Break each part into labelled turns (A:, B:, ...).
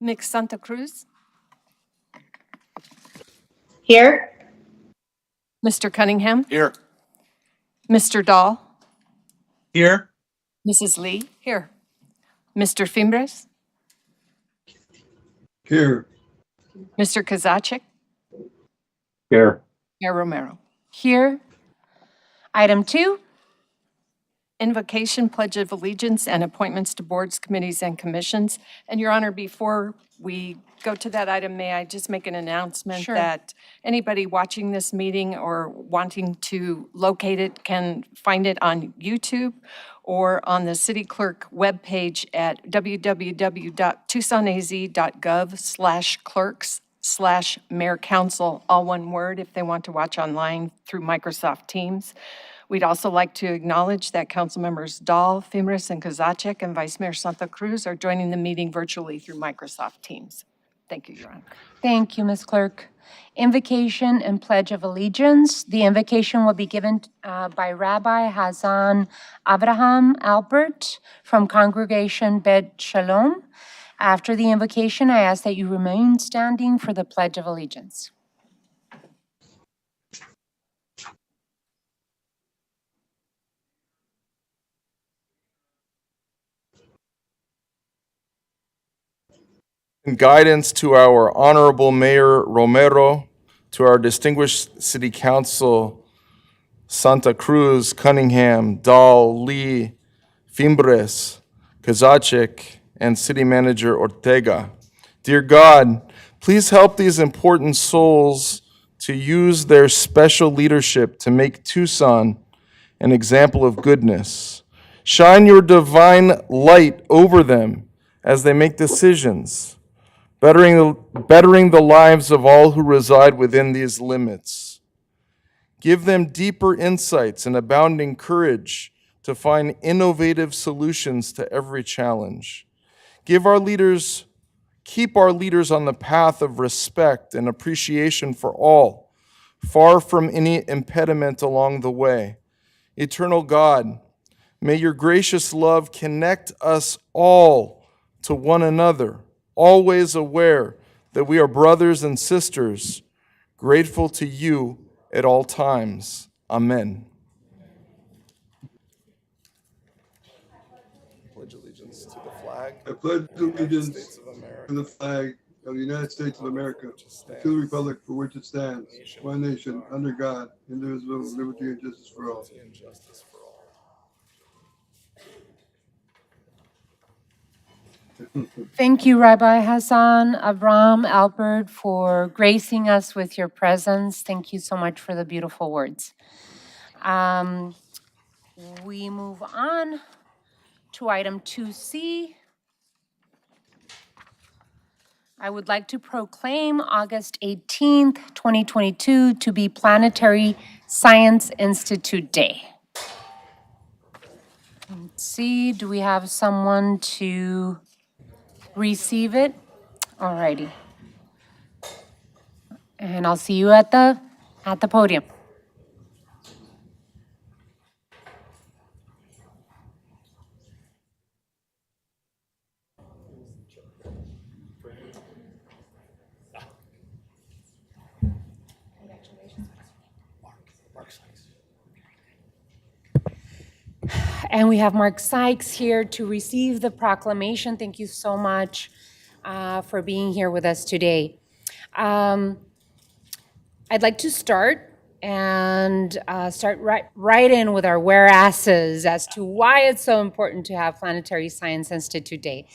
A: Mix Santa Cruz,
B: Here.
A: Mr. Cunningham,
C: Here.
A: Mr. Dahl,
C: Here.
A: Mrs. Lee, here. Mr. Fimbres,
C: Here.
A: Mr. Kozaczek,
C: Here.
A: Mayor Romero.
B: Here. Item 2.
A: Invocation, Pledge of Allegiance, and appointments to boards, committees, and commissions. And Your Honor, before we go to that item, may I just make an announcement
B: Sure.
A: that anybody watching this meeting or wanting to locate it can find it on YouTube or on the city clerk webpage at www.tucsonaz.gov/clerks/mayor council, all one word, if they want to watch online through Microsoft Teams. We'd also like to acknowledge that council members Dahl, Fimbres, and Kozaczek, and Vice Mayor Santa Cruz are joining the meeting virtually through Microsoft Teams. Thank you, Your Honor.
B: Thank you, Ms. Clerk. Invocation and Pledge of Allegiance. The invocation will be given by Rabbi Hazan Abraham Albert from Congregation Bet Shalom. After the invocation, I ask that you remain standing for the Pledge of Allegiance.
D: And guidance to our Honorable Mayor Romero, to our distinguished City Council, Santa Cruz, Cunningham, Dahl, Lee, Fimbres, Kozaczek, and City Manager Ortega. Dear God, please help these important souls to use their special leadership to make Tucson an example of goodness. Shine your divine light over them as they make decisions, bettering the lives of all who reside within these limits. Give them deeper insights and abounding courage to find innovative solutions to every challenge. Keep our leaders on the path of respect and appreciation for all, far from any impediment along the way. Eternal God, may your gracious love connect us all to one another, always aware that we are brothers and sisters, grateful to you at all times. Amen. Pledge allegiance to the flag.
E: I pledge allegiance
D: States of America,
E: to the flag of the United States of America, and to the republic for which it stands, one nation, under God, indivisible, with liberty and justice for all.
D: and justice for all.
B: Thank you, Rabbi Hassan Abraham Albert, for gracing us with your presence. Thank you so much for the beautiful words. We move on to item 2C. I would like to proclaim August 18th, 2022 to be Planetary Science Institute Day. Let's see, do we have someone to receive it? All righty. And I'll see you at the podium. And we have Mark Sykes here to receive the proclamation. Thank you so much for being here with us today. I'd like to start right in with our whereases as to why it's so important to have Planetary Science Institute Day.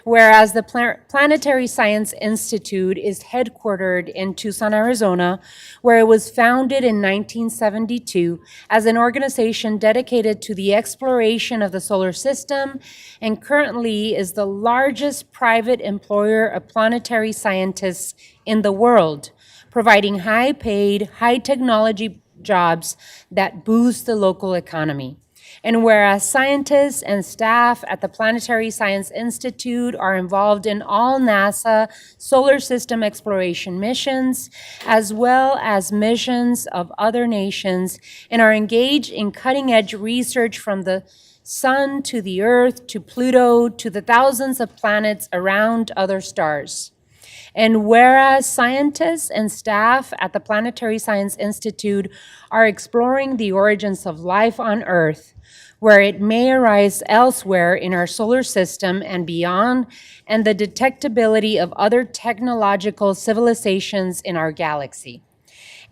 B: Whereas the Planetary Science Institute is headquartered in Tucson, Arizona, where it was founded in 1972 as an organization dedicated to the exploration of the solar system, and currently is the largest private employer of planetary scientists in the world, providing high-paid, high-technology jobs that boost the local economy. And whereas scientists and staff at the Planetary Science Institute are involved in all NASA solar system exploration missions, as well as missions of other nations, and are engaged in cutting-edge research from the sun to the earth to Pluto to the thousands of planets around other stars. And whereas scientists and staff at the Planetary Science Institute are exploring the origins of life on Earth, where it may arise elsewhere in our solar system and beyond, and the detectability of other technological civilizations in our galaxy.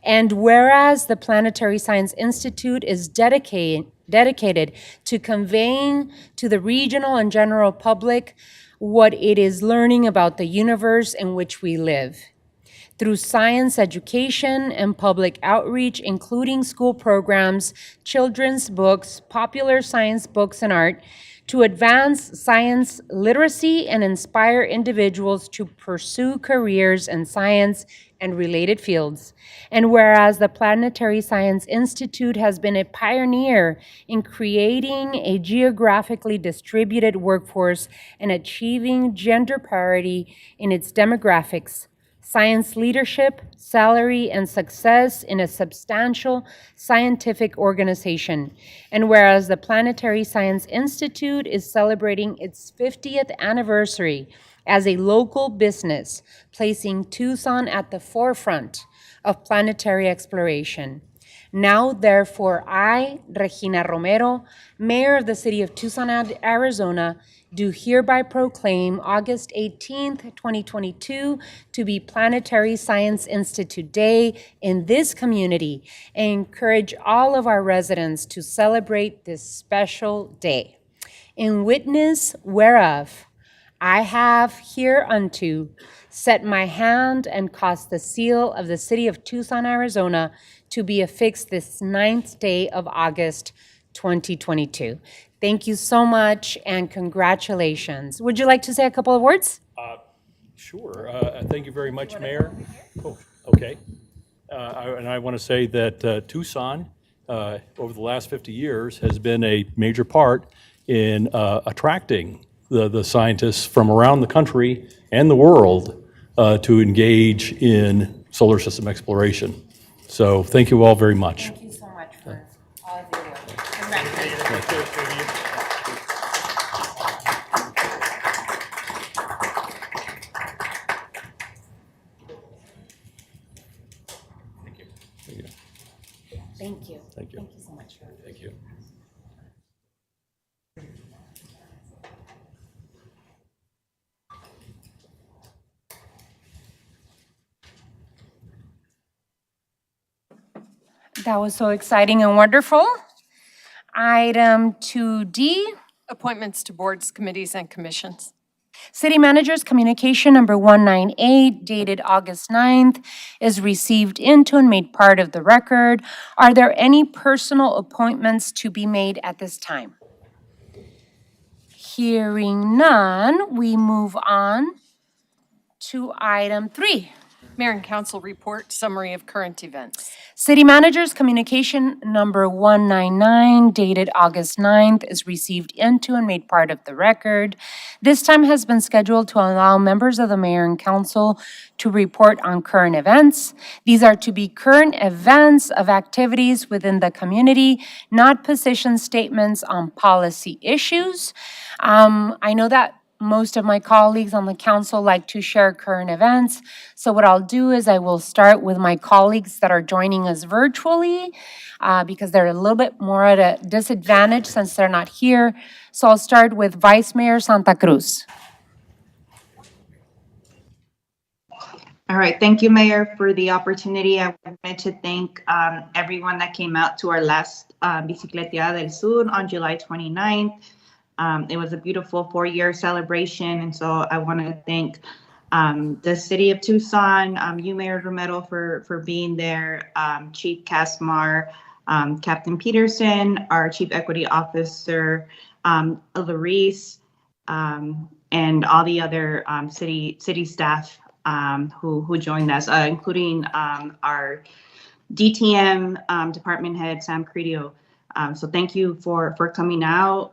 B: And whereas the Planetary Science Institute is dedicated to conveying to the regional and general public what it is learning about the universe in which we live. Through science education and public outreach, including school programs, children's books, popular science books and art, to advance science literacy and inspire individuals to pursue careers in science and related fields. And whereas the Planetary Science Institute has been a pioneer in creating a geographically distributed workforce and achieving gender parity in its demographics, science leadership, salary, and success in a substantial scientific organization. And whereas the Planetary Science Institute is celebrating its 50th anniversary as a local business, placing Tucson at the forefront of planetary exploration. Now, therefore, I, Regina Romero, Mayor of the City of Tucson, Arizona, do hereby proclaim August 18th, 2022 to be Planetary Science Institute Day in this community and encourage all of our residents to celebrate this special day. In witness whereof, I have hereunto set my hand and caused the seal of the City of Tucson, Arizona to be affixed this 9th day of August, 2022. Thank you so much and congratulations. Would you like to say a couple of words?
F: Sure. Thank you very much, Mayor. Oh, okay. And I want to say that Tucson, over the last 50 years, has been a major part in attracting the scientists from around the country and the world to engage in solar system exploration. So thank you all very much.
B: Thank you so much for all of your work. Congratulations. Thank you.
F: Thank you.
B: Thank you so much.
F: Thank you.
B: That was so exciting and wonderful. Item 2D,
A: Appointments to boards, committees, and commissions.
B: City Manager's Communication Number 198, dated August 9th, is received into and made part of the record. Are there any personal appointments to be made at this time? Hearing none, we move on to item 3.
A: Mayor and council report, summary of current events.
B: City Manager's Communication Number 199, dated August 9th, is received into and made part of the record. This time has been scheduled to allow members of the mayor and council to report on current events. These are to be current events of activities within the community, not position statements on policy issues. I know that most of my colleagues on the council like to share current events. So what I'll do is I will start with my colleagues that are joining us virtually because they're a little bit more at a disadvantage since they're not here. So I'll start with Vice Mayor Santa Cruz.
G: All right, thank you, Mayor, for the opportunity. I wanted to thank everyone that came out to our last Bicicleteada del Sur on July 29th. It was a beautiful 4-year celebration, and so I want to thank the City of Tucson, you, Mayor Romero, for being there, Chief Casmar, Captain Peterson, our Chief Equity Officer, Larice, and all the other city staff who joined us, including our DTM department head, Sam Credio. So thank you for coming out.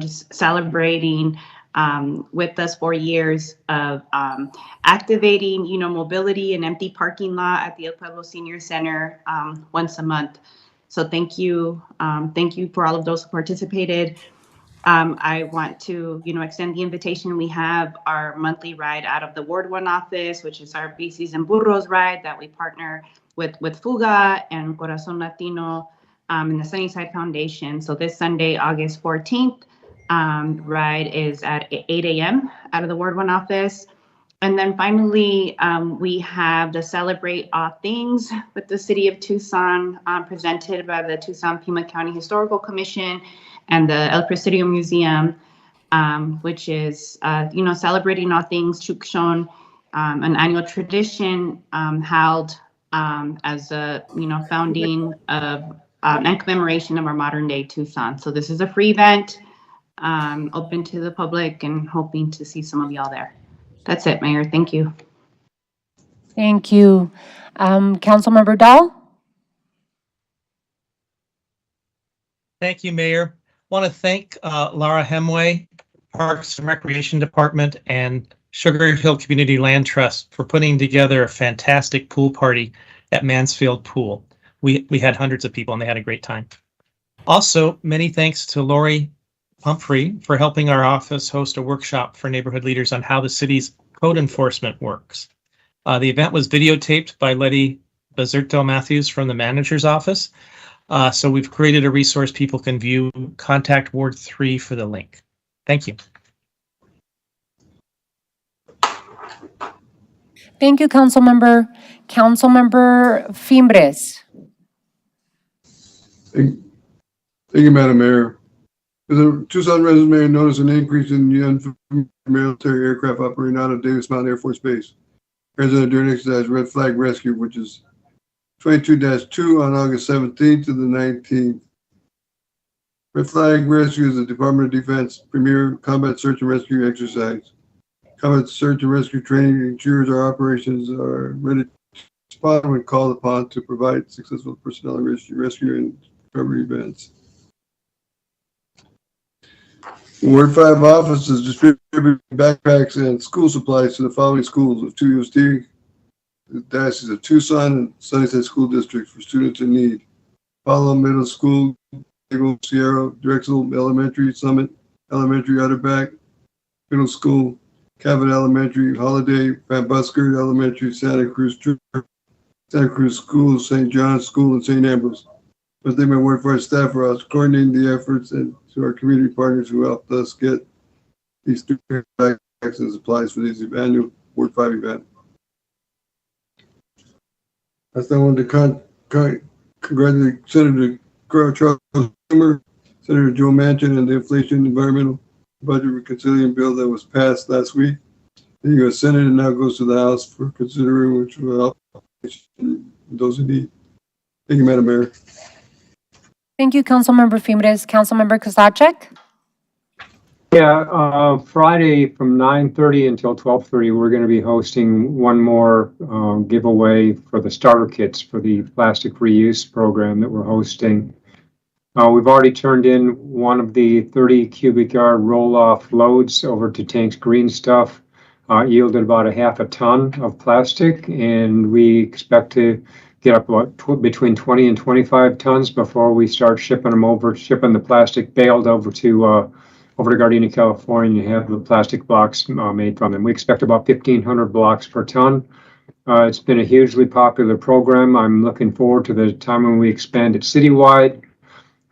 G: Just celebrating with us 4 years of activating, mobility and empty parking lot at the El Pueblo Senior Center once a month. So thank you for all of those who participated. I want to, extend the invitation. We have our monthly ride out of the Ward 1 office, which is our Bicis and Burros ride that we partner with Fuga and Corazon Latino and the Sunnyside Foundation. So this Sunday, August 14th, ride is at 8 a.m. out of the Ward 1 office. And then finally, we have the Celebrate All Things with the City of Tucson, presented by the Tucson Pima County Historical Commission and the El Presidio Museum, which is, celebrating all things Tucson, an annual tradition held as a, founding of and commemoration of our modern day Tucson. So this is a free event, open to the public, and hoping to see some of y'all there. That's it, Mayor. Thank you.
B: Thank you. Councilmember Dahl?
H: Thank you, Mayor. Want to thank Laura Hemway, Parks and Recreation Department, and Sugar Hill Community Land Trust for putting together a fantastic pool party at Mansfield Pool. We had hundreds of people and they had a great time. Also, many thanks to Lori Humphrey for helping our office host a workshop for neighborhood leaders on how the city's code enforcement works. The event was videotaped by Letty Bazerto Matthews from the manager's office. So we've created a resource people can view. Contact Ward 3 for the link. Thank you.
B: Thank you, Councilmember. Councilmember Fimbres.
E: Thank you, Madam Mayor. The Tucson residents may notice an increase in the military aircraft operating out of Davis Mountain Air Force Base. President during exercise Red Flag Rescue, which is 22-2 on August 17th to the 19th. Red Flag Rescue is the Department of Defense premier combat search and rescue exercise. Combat search and rescue training ensures our operations are ready to respond when called upon to provide successful personnel rescue and recovery events. Ward 5 office is distributing backpacks and school supplies to the following schools of TUSD, the Diocese of Tucson, and Sunnyside School District for students in need. Apollo Middle School, Sierra, Drexel Elementary, Summit Elementary, Otterback Middle School, Cabot Elementary, Holiday, Van Busker Elementary, Santa Cruz Church, Santa Cruz School, St. John's School, and St. Ambrose. But they may work for our staff for us, coordinating the efforts, and to our community partners who helped us get these backpacks and supplies for this annual Ward 5 event. I wanted to congratulate Senator Charles Schumer, Senator Joe Manchin, and the Inflation Environmental Budget Reconciliation Bill that was passed last week. Then you go to Senate and now goes to the House for considering, which will help those in need. Thank you, Madam Mayor.
B: Thank you, Councilmember Fimbres. Councilmember Kozachek?
I: Yeah, Friday from 9:30 until 12:30, we're going to be hosting one more giveaway for the starter kits for the plastic reuse program that we're hosting. We've already turned in one of the 30 cubic yard roll-off loads over to Tank's Green Stuff, yielded about a half a ton of plastic, and we expect to get up about between 20 and 25 tons before we start shipping the plastic baled over to Gardena, California, and have the plastic blocks made from them. We expect about 1,500 blocks per ton. It's been a hugely popular program. I'm looking forward to the time when we expand it citywide.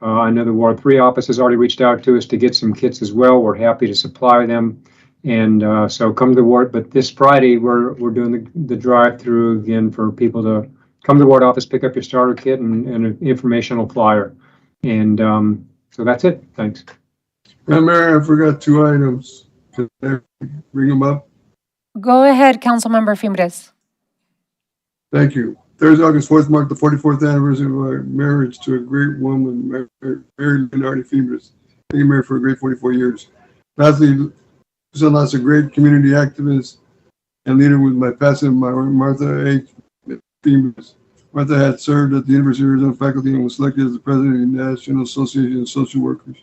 I: I know the Ward 3 office has already reached out to us to get some kits as well. We're happy to supply them. And so come to the Ward. But this Friday, we're doing the drive-through again for people to come to the Ward office, pick up your starter kit and an informational flyer. And so that's it. Thanks.
E: Madam Mayor, I forgot 2 items. Can I bring them up?
B: Go ahead, Councilmember Fimbres.
E: Thank you. Thursday, August 4th, marked the 44th anniversary of our marriage to a great woman, Mary Leonardi Fimbres. Thank you, Mayor, for a great 44 years. Lastly, Tucson lost a great community activist and leader with my passing of Martha H. Fimbres. Martha had served at the University of Arizona faculty and was selected as the president of the National Association of Social Workers.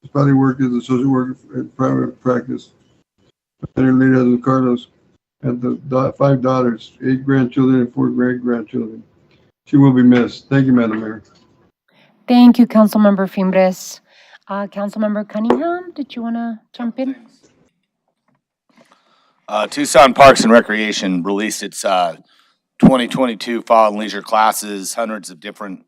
E: She probably worked as a social worker in private practice. And her late husband, Carlos, had 5 daughters, 8 grandchildren, and 4 great-grandchildren. She will be missed. Thank you, Madam Mayor.
B: Thank you, Councilmember Fimbres. Councilmember Cunningham, did you want to jump in?
J: Tucson Parks and Recreation released its 2022 Fall and Leisure classes, hundreds of different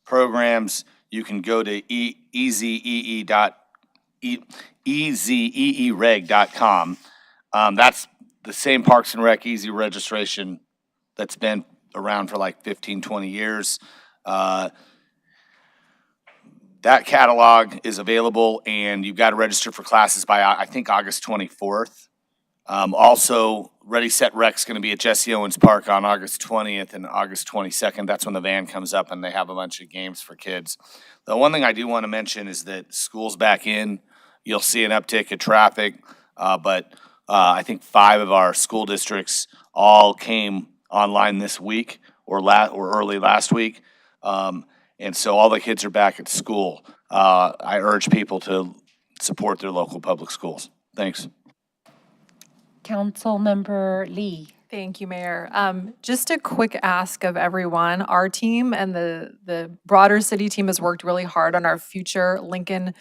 J: programs. You can go to easyereg.com. That's the same Parks and Rec Easy registration that's been around for like 15, 20 years. That catalog is available, and you've got to register for classes by, I think, August 24th. Also, Ready Set Rec's going to be at Jesse Owens Park on August 20th and August 22nd. That's when the van comes up and they have a bunch of games for kids. The one thing I do want to mention is that school's back in. You'll see an uptick in traffic, but I think 5 of our school districts all came online this week or early last week. And so all the kids are back at school. I urge people to support their local public schools. Thanks.
B: Councilmember Lee.
K: Thank you, Mayor. Just a quick ask of everyone. Our team and the broader city team has worked really hard on our future Lincoln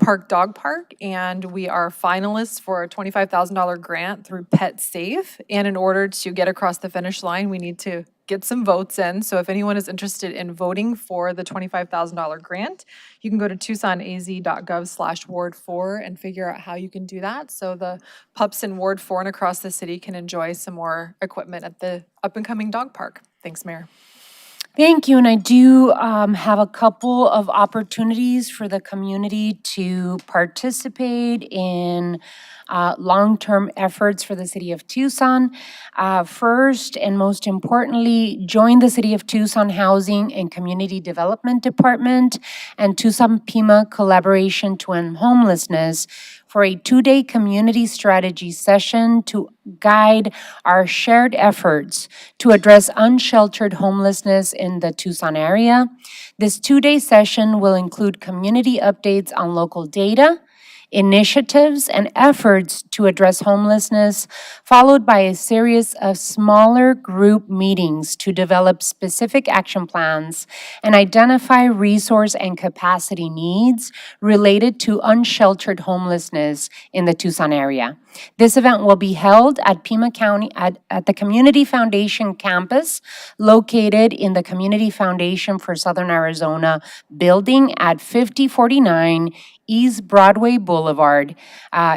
K: Park Dog Park, and we are finalists for a $25,000 grant through Pet Safe. And in order to get across the finish line, we need to get some votes in. So if anyone is interested in voting for the $25,000 grant, you can go to tucsonaz.gov/Ward 4 and figure out how you can do that. So the pups in Ward 4 and across the city can enjoy some more equipment at the up-and-coming dog park. Thanks, Mayor.
B: Thank you, and I do have a couple of opportunities for the community to participate in long-term efforts for the city of Tucson. First and most importantly, join the City of Tucson Housing and Community Development Department and Tucson Pima Collaboration to End Homelessness for a 2-day community strategy session to guide our shared efforts to address unsheltered homelessness in the Tucson area. This 2-day session will include community updates on local data, initiatives, and efforts to address homelessness, followed by a series of smaller group meetings to develop specific action plans and identify resource and capacity needs related to unsheltered homelessness in the Tucson area. This event will be held at Pima County at the Community Foundation campus, located in the Community Foundation for Southern Arizona building at 5049 East Broadway Boulevard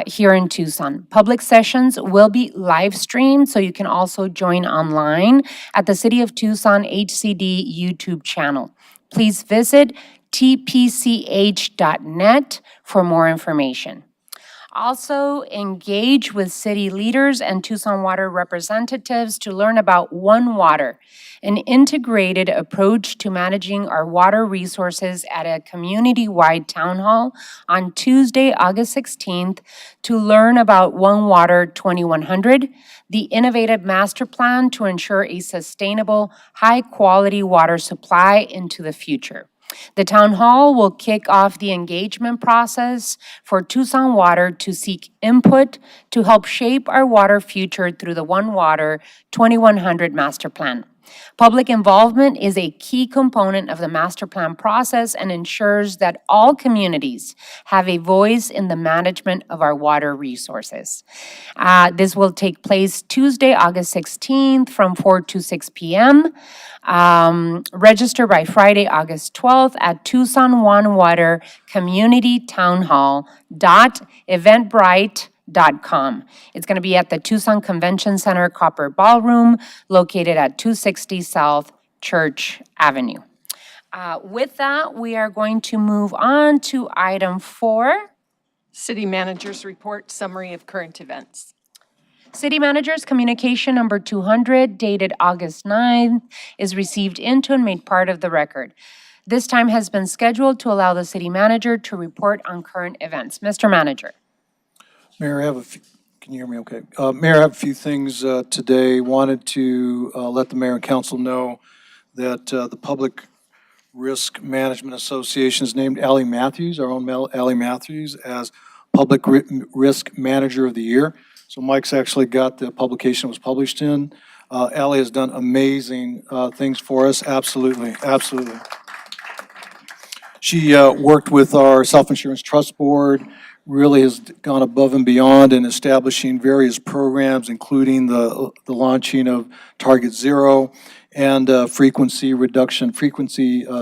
B: here in Tucson. Public sessions will be live streamed, so you can also join online at the City of Tucson HCD YouTube channel. Please visit tpch.net for more information. Also, engage with city leaders and Tucson Water representatives to learn about One Water, an integrated approach to managing our water resources at a community-wide town hall on Tuesday, August 16th, to learn about One Water 2100, the innovative master plan to ensure a sustainable, high-quality water supply into the future. The town hall will kick off the engagement process for Tucson Water to seek input to help shape our water future through the One Water 2100 master plan. Public involvement is a key component of the master plan process and ensures that all communities have a voice in the management of our water resources. This will take place Tuesday, August 16th from 4 to 6 p.m. Register by Friday, August 12th at Tucson One Water Community Town Hall .eventbrite.com. It's going to be at the Tucson Convention Center Copper Ballroom, located at 260 South Church Avenue. With that, we are going to move on to item 4.
A: City Manager's Report, Summary of Current Events.
B: City Manager's Communication number 200, dated August 9th, is received into and made part of the record. This time has been scheduled to allow the City Manager to report on current events. Mr. Manager.
L: Mayor, I have a few, can you hear me okay? Mayor, I have a few things today. Wanted to let the mayor and council know that the Public Risk Management Association has named Allie Matthews, our own Allie Matthews, as Public Risk Manager of the Year. So Mike's actually got the publication it was published in. Allie has done amazing things for us, absolutely, absolutely. She worked with our Self-Insurance Trust Board, really has gone above and beyond in establishing various programs, including the launching of Target Zero and frequency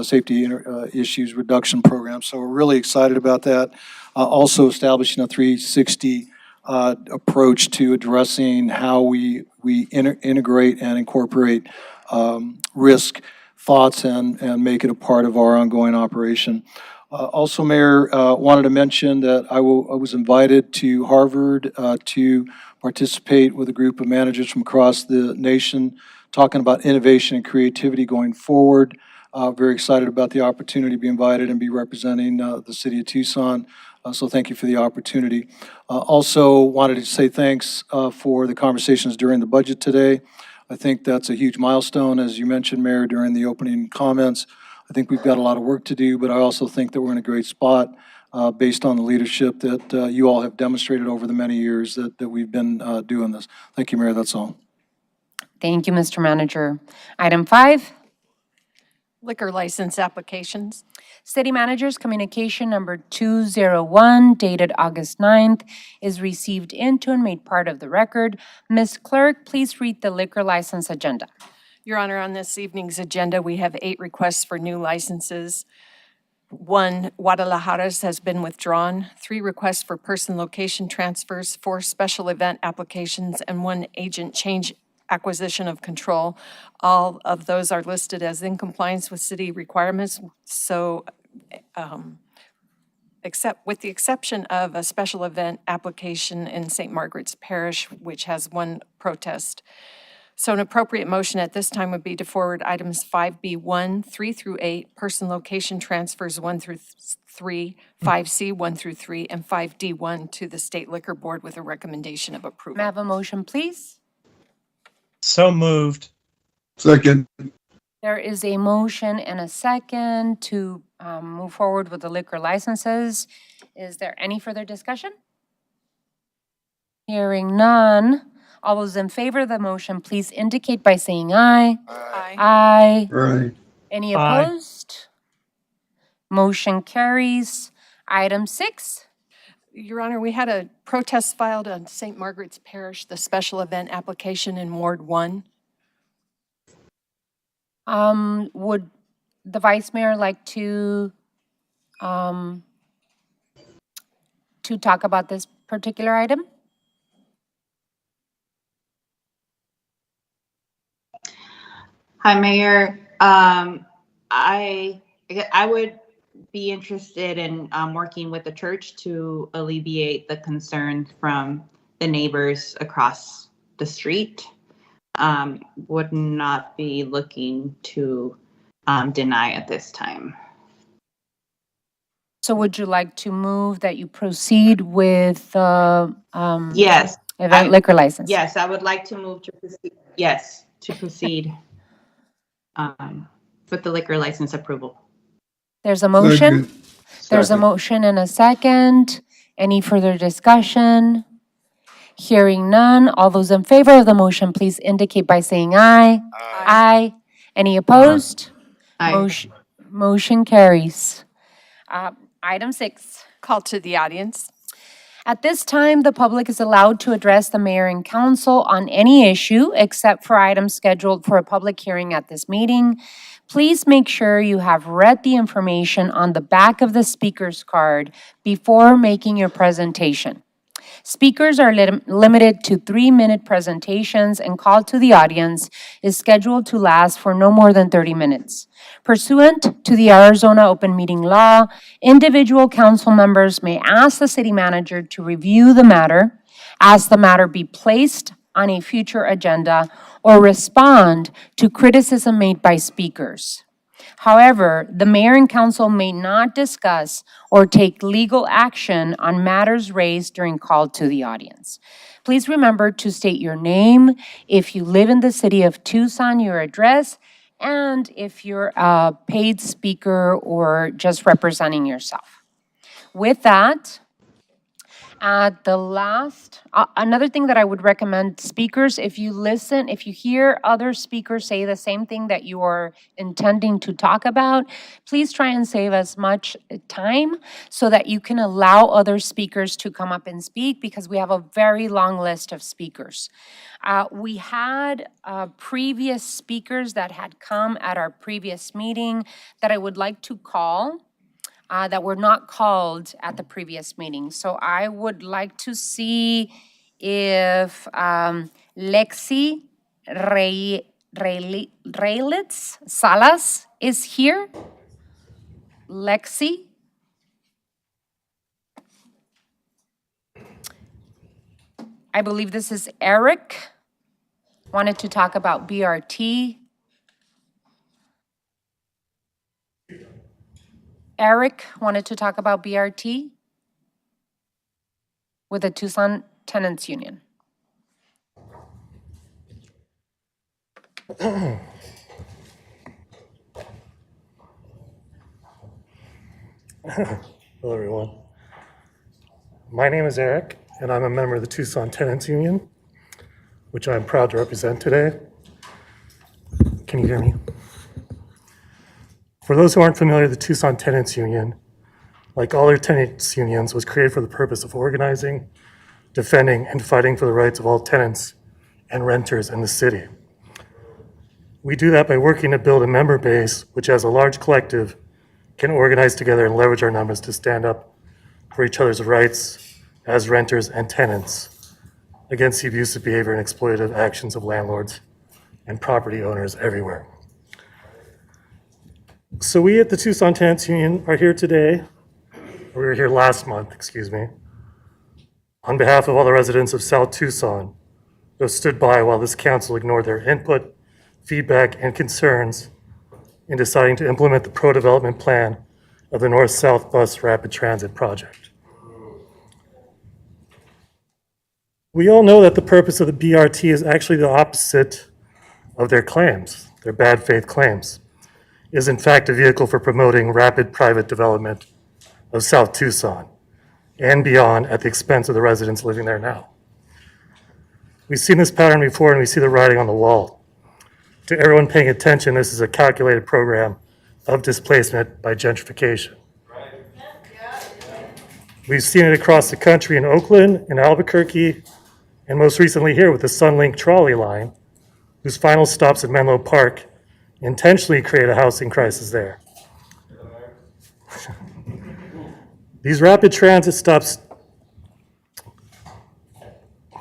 L: safety issues reduction program. So we're really excited about that. Also establishing a 360 approach to addressing how we integrate and incorporate risk thoughts and make it a part of our ongoing operation. Also, Mayor, wanted to mention that I was invited to Harvard to participate with a group of managers from across the nation, talking about innovation and creativity going forward. Very excited about the opportunity to be invited and be representing the city of Tucson. So thank you for the opportunity. Also wanted to say thanks for the conversations during the budget today. I think that's a huge milestone, as you mentioned, Mayor, during the opening comments. I think we've got a lot of work to do, but I also think that we're in a great spot based on the leadership that you all have demonstrated over the many years that we've been doing this. Thank you, Mayor, that's all.
B: Thank you, Mr. Manager. Item 5,
A: Liquor license applications.
B: City Manager's Communication Number 201, dated August 9th, is received into and made part of the record. Ms. Clerk, please read the liquor license agenda.
A: Your Honor, on this evening's agenda, we have 8 requests for new licenses. 1, Guadalajara's has been withdrawn. 3 requests for person location transfers, 4 special event applications, and 1 agent change acquisition of control. All of those are listed as in compliance with city requirements. So, with the exception of a special event application in St. Margaret's Parish, which has 1 protest. So an appropriate motion at this time would be to forward items 5B1, 3 through 8, person location transfers 1 through 3, 5C, 1 through 3, and 5D1 to the State Liquor Board with a recommendation of approval.
B: May I have a motion, please?
H: So moved.
E: Second.
B: There is a motion and a second to move forward with the liquor licenses. Is there any further discussion? Hearing none. All those in favor of the motion, please indicate by saying aye.
A: Aye.
B: Aye.
E: Aye.
B: Any
H: Aye.
B: opposed? Motion carries. Item 6.
A: Your Honor, we had a protest filed on St. Margaret's Parish, the special event application in Ward 1.
B: Would the Vice Mayor like to talk about this particular item?
G: Hi, Mayor. I would be interested in working with the church to alleviate the concerns from the neighbors across the street. Would not be looking to deny at this time.
B: So would you like to move that you proceed with the
G: Yes.
B: event liquor license?
G: Yes, I would like to move to proceed. Yes, to proceed with the liquor license approval.
B: There's a motion.
E: Second.
B: There's a motion and a second. Any further discussion? Hearing none. All those in favor of the motion, please indicate by saying aye. Aye. Any opposed? Motion carries. Item 6.
A: Call to the audience.
B: At this time, the public is allowed to address the mayor and council on any issue except for items scheduled for a public hearing at this meeting. Please make sure you have read the information on the back of the speaker's card before making your presentation. Speakers are limited to 3-minute presentations, and call to the audience is scheduled to last for no more than 30 minutes. Pursuant to the Arizona Open Meeting Law, individual council members may ask the city manager to review the matter, ask the matter be placed on a future agenda, or respond to criticism made by speakers. However, the mayor and council may not discuss or take legal action on matters raised during call to the audience. Please remember to state your name, if you live in the city of Tucson, your address, and if you're a paid speaker or just representing yourself. With that, At the last, another thing that I would recommend speakers, if you listen, if you hear other speakers say the same thing that you are intending to talk about, please try and save as much time so that you can allow other speakers to come up and speak, because we have a very long list of speakers. We had previous speakers that had come at our previous meeting that I would like to call. That were not called at the previous meeting. So I would like to see if Lexi Reylitz Salas is here. Lexi. I believe this is Eric. Wanted to talk about BRT. Eric wanted to talk about BRT with the Tucson Tenants Union.
M: Hello, everyone. My name is Eric, and I'm a member of the Tucson Tenants Union, which I'm proud to represent today. Can you hear me? For those who aren't familiar, the Tucson Tenants Union, like all other tenants unions, was created for the purpose of organizing, defending, and fighting for the rights of all tenants and renters in the city. We do that by working to build a member base, which as a large collective can organize together and leverage our numbers to stand up for each other's rights as renters and tenants against the abusive behavior and exploitative actions of landlords and property owners everywhere. So we at the Tucson Tenants Union are here today, or we were here last month, excuse me, on behalf of all the residents of South Tucson who stood by while this council ignored their input, feedback, and concerns in deciding to implement the pro-development plan of the North-South Bus Rapid Transit Project. We all know that the purpose of the BRT is actually the opposite of their claims, their bad faith claims. Is in fact a vehicle for promoting rapid private development of South Tucson and beyond at the expense of the residents living there now. We've seen this pattern before and we see the writing on the wall. To everyone paying attention, this is a calculated program of displacement by gentrification. We've seen it across the country in Oakland, in Albuquerque, and most recently here with the Sunlink trolley line, whose final stops at Menlo Park intentionally create a housing crisis there. These rapid transit stops,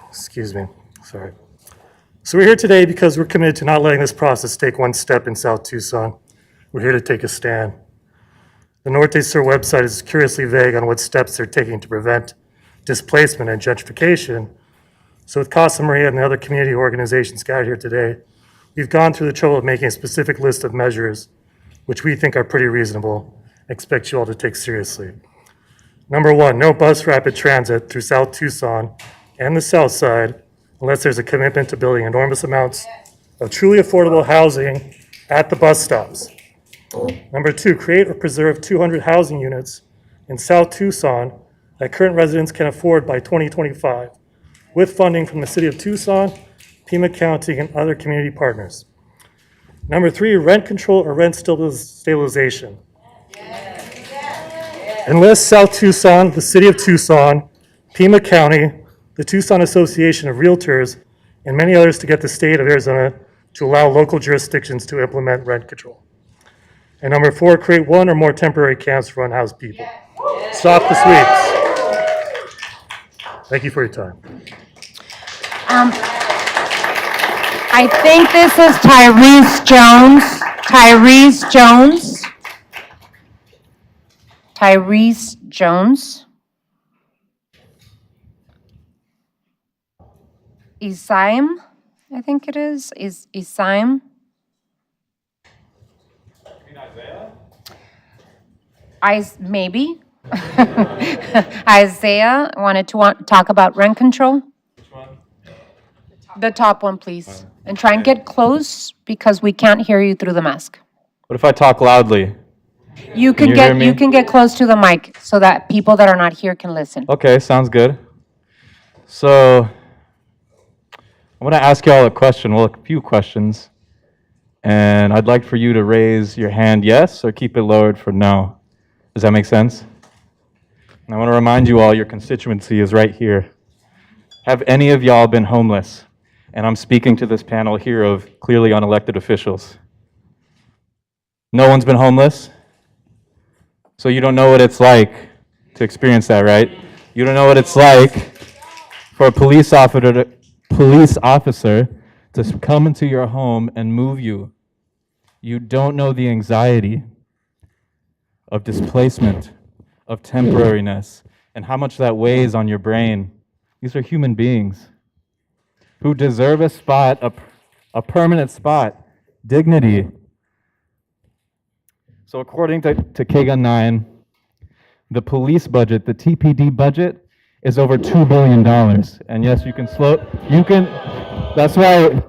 M: excuse me, sorry. So we're here today because we're committed to not letting this process take one step in South Tucson. We're here to take a stand. The Norte Sur website is curiously vague on what steps they're taking to prevent displacement and gentrification. So with Casa Maria and the other community organizations gathered here today, we've gone through the trouble of making a specific list of measures, which we think are pretty reasonable, expect you all to take seriously. Number one, no bus rapid transit through South Tucson and the South Side unless there's a commitment to building enormous amounts of truly affordable housing at the bus stops. Number two, create or preserve 200 housing units in South Tucson that current residents can afford by 2025 with funding from the City of Tucson, Pima County, and other community partners. Number three, rent control or rent stabilization. Enlist South Tucson, the City of Tucson, Pima County, the Tucson Association of Realtors, and many others to get the state of Arizona to allow local jurisdictions to implement rent control. And number four, create one or more temporary camps for unhoused people. Stop the sweeps. Thank you for your time.
B: I think this is Tyrese Jones. Tyrese Jones. Tyrese Jones. Isaim, I think it is Isaim. Maybe. Isaiah wanted to talk about rent control.
M: Which one?
B: The top one, please. And try and get close because we can't hear you through the mask.
N: What if I talk loudly?
B: You can get close to the mic so that people that are not here can listen.
N: Okay, sounds good. So I want to ask you all a question, well, a few questions. And I'd like for you to raise your hand yes or keep it lowered for no. Does that make sense? And I want to remind you all your constituency is right here. Have any of y'all been homeless? And I'm speaking to this panel here of clearly unelected officials. No one's been homeless? So you don't know what it's like to experience that, right? You don't know what it's like for a police officer to come into your home and move you. You don't know the anxiety of displacement, of temporariness, and how much that weighs on your brain. These are human beings who deserve a spot, a permanent spot, dignity. So according to KGUN 9, the police budget, the TPD budget, is over $2 billion. And yes, that's right.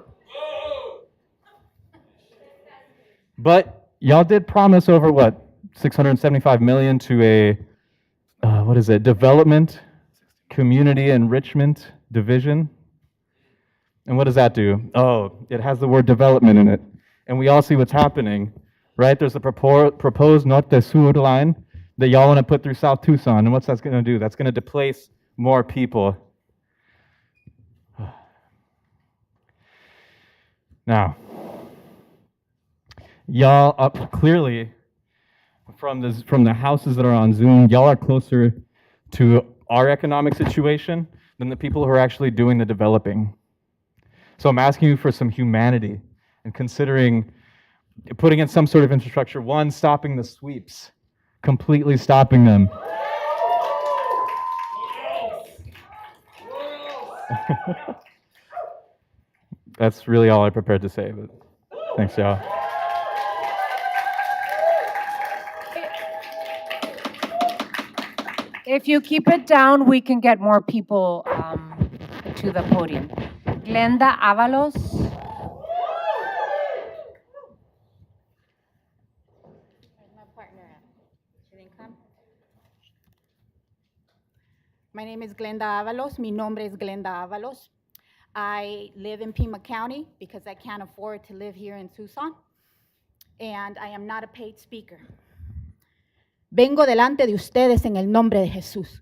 N: But y'all did promise over what, 675 million to a, development, community enrichment division. And what does that do? Oh, it has the word development in it. And we all see what's happening, right? There's a proposed norte-sur line that y'all want to put through South Tucson. And what's that going to do? That's going to displace more people. Now, y'all up clearly from the houses that are on Zoom, y'all are closer to our economic situation than the people who are actually doing the developing. So I'm asking you for some humanity and considering putting in some sort of infrastructure. One, stopping the sweeps, completely stopping them. That's really all I prepared to say, but thanks, y'all.
B: If you keep it down, we can get more people to the podium. Glenda Avalos.
O: My name is Glenda Avalos. Mi nombre es Glenda Avalos. I live in Pima County because I can't afford to live here in Tucson. And I am not a paid speaker. Vengo delante de ustedes en el nombre de Jesús.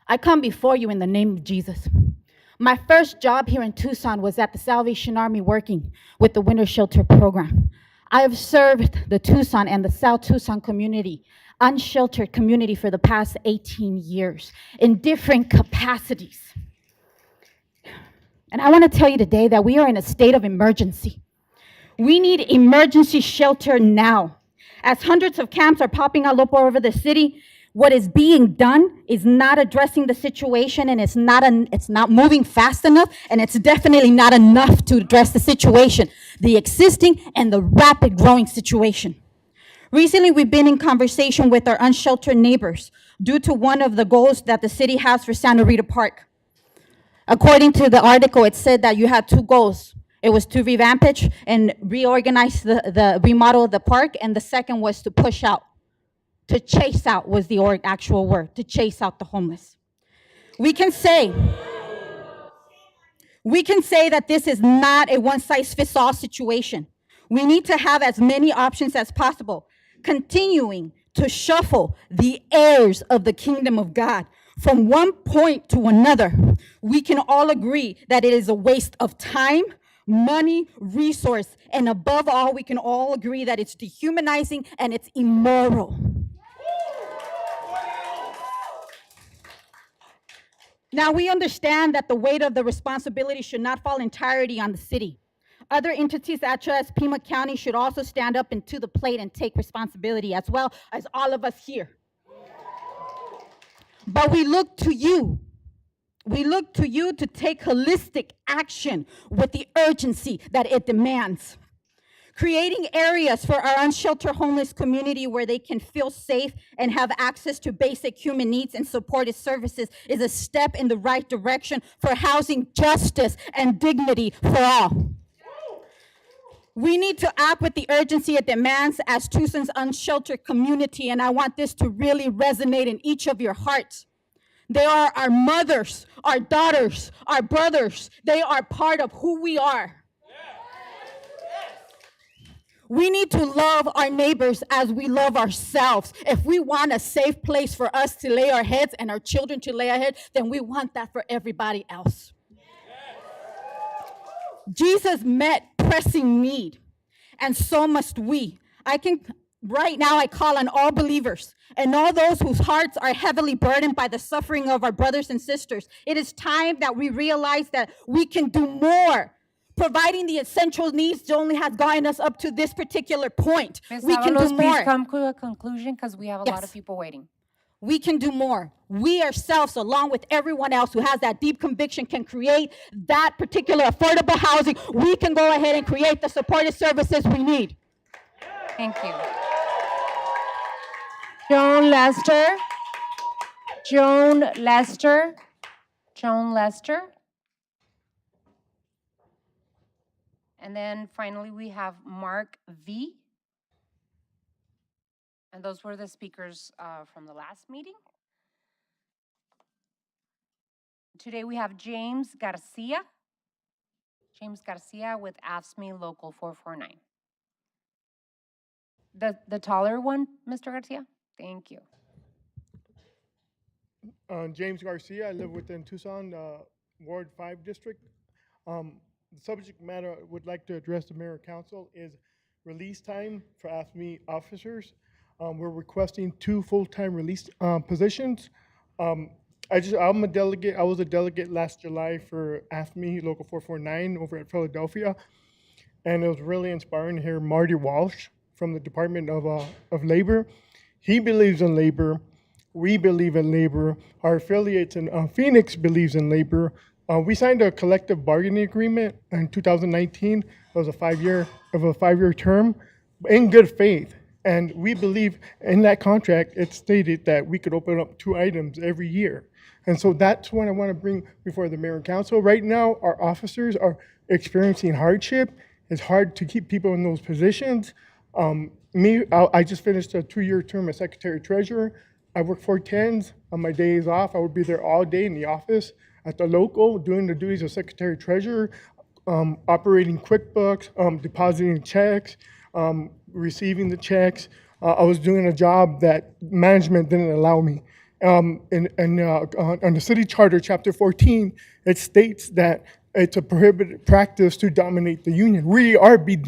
O: I come before you in the name of Jesus. My first job here in Tucson was at the Salvation Army working with the Winter Shelter Program. I have served the Tucson and the South Tucson community, unsheltered community, for the past 18 years in different capacities. And I want to tell you today that we are in a state of emergency. We need emergency shelter now. As hundreds of camps are popping all over the city, what is being done is not addressing the situation, and it's not moving fast enough, and it's definitely not enough to address the situation, the existing and the rapid growing situation. Recently, we've been in conversation with our unsheltered neighbors due to one of the goals that the city has for Santa Rita Park. According to the article, it said that you had two goals. It was to revamp it and reorganize the remodel of the park, and the second was to push out. To chase out was the actual word, to chase out the homeless. We can say that this is not a one-size-fits-all situation. We need to have as many options as possible, continuing to shuffle the heirs of the kingdom of God from one point to another. We can all agree that it is a waste of time, money, resource, and above all, we can all agree that it's dehumanizing and it's immoral. Now, we understand that the weight of the responsibility should not fall entirely on the city. Other entities such as Pima County should also stand up and to the plate and take responsibility, as well as all of us here. But we look to you. We look to you to take holistic action with the urgency that it demands. Creating areas for our unsheltered homeless community where they can feel safe and have access to basic human needs and supportive services is a step in the right direction for housing justice and dignity for all. We need to act with the urgency it demands as Tucson's unsheltered community, and I want this to really resonate in each of your hearts. They are our mothers, our daughters, our brothers. They are part of who we are. We need to love our neighbors as we love ourselves. If we want a safe place for us to lay our heads and our children to lay our heads, then we want that for everybody else. Jesus met pressing need, and so must we. Right now I call on all believers and all those whose hearts are heavily burdened by the suffering of our brothers and sisters. It is time that we realize that we can do more. Providing the essential needs only has gotten us up to this particular point.
B: Ms.
O: We can do
B: Avalos, please
O: more.
B: come to a conclusion because we have a lot
O: Yes.
B: of people waiting.
O: We can do more. We ourselves, along with everyone else who has that deep conviction, can create that particular affordable housing. We can go ahead and create the supportive services we need.
B: Thank you. Joan Lester. Joan Lester. Joan Lester. And then finally, we have Mark V. And those were the speakers from the last meeting. Today we have James Garcia. James Garcia with AFSCME Local 449. The taller one, Mr. Garcia? Thank you.
P: James Garcia. I live within Tucson, Ward 5 district. The subject matter I would like to address the mayor and council is release time for AFSCME officers. We're requesting 2 full-time release positions. I'm a delegate. I was a delegate last July for AFSCME Local 449 over at Philadelphia, and it was really inspiring to hear Marty Walsh from the Department of Labor. He believes in labor. We believe in labor. Our affiliates in Phoenix believes in labor. We signed a collective bargaining agreement in 2019. It was a 5-year term in good faith. And we believe in that contract, it stated that we could open up 2 items every year. And so that's what I want to bring before the mayor and council. Right now, our officers are experiencing hardship. It's hard to keep people in those positions. I just finished a 2-year term as secretary treasurer. I work 4/10s. On my days off, I would be there all day in the office at the local, doing the duties of secretary treasurer, operating QuickBooks, depositing checks, receiving the checks. I was doing a job that management didn't allow me. On the city charter, chapter 14, it states that it's a prohibited practice to dominate the union. We are being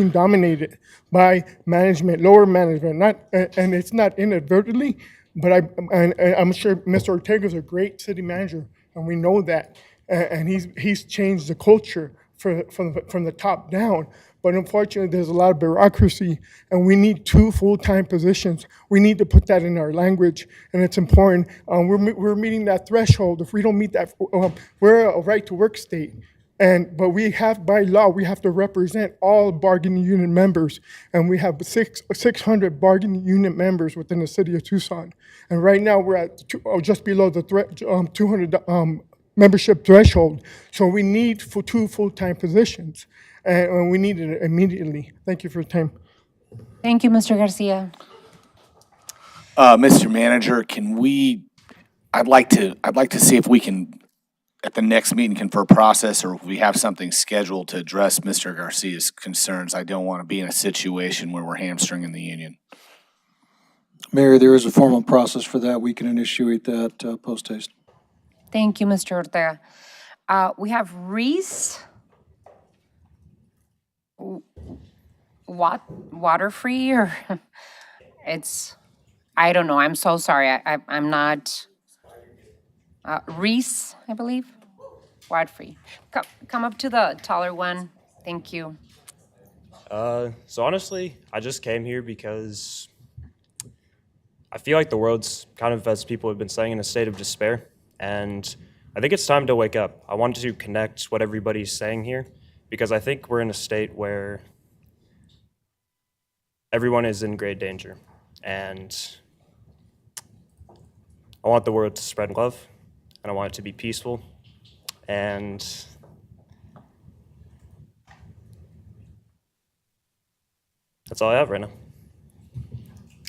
P: dominated by management, lower management, and it's not inadvertently, but I'm sure Mr. Ortega's a great city manager, and we know that, and he's changed the culture from the top down. But unfortunately, there's a lot of bureaucracy, and we need 2 full-time positions. We need to put that in our language, and it's important. We're meeting that threshold. If we don't meet that, we're a right-to-work state. But we have, by law, we have to represent all bargaining unit members, and we have 600 bargaining unit members within the city of Tucson. And right now, we're at just below the 200 membership threshold. So we need 2 full-time positions. And we need it immediately. Thank you for your time.
B: Thank you, Mr. Garcia.
J: Mr. Manager, I'd like to see if we can, at the next meeting, confer process, or if we have something scheduled to address Mr. Garcia's concerns. I don't want to be in a situation where we're hamstringing the union.
L: Mayor, there is a formal process for that. We can initiate that post-haste.
B: Thank you, Mr. Ortega. We have Reese. Water free, or I don't know. I'm so sorry. I'm not. Reese, I believe. Water free. Come up to the taller one. Thank you.
Q: So honestly, I just came here because I feel like the world's kind of, as people have been saying, in a state of despair. And I think it's time to wake up. I wanted to connect what everybody's saying here, because I think we're in a state where everyone is in great danger. And I want the world to spread love, and I want it to be peaceful. And that's all I have right now.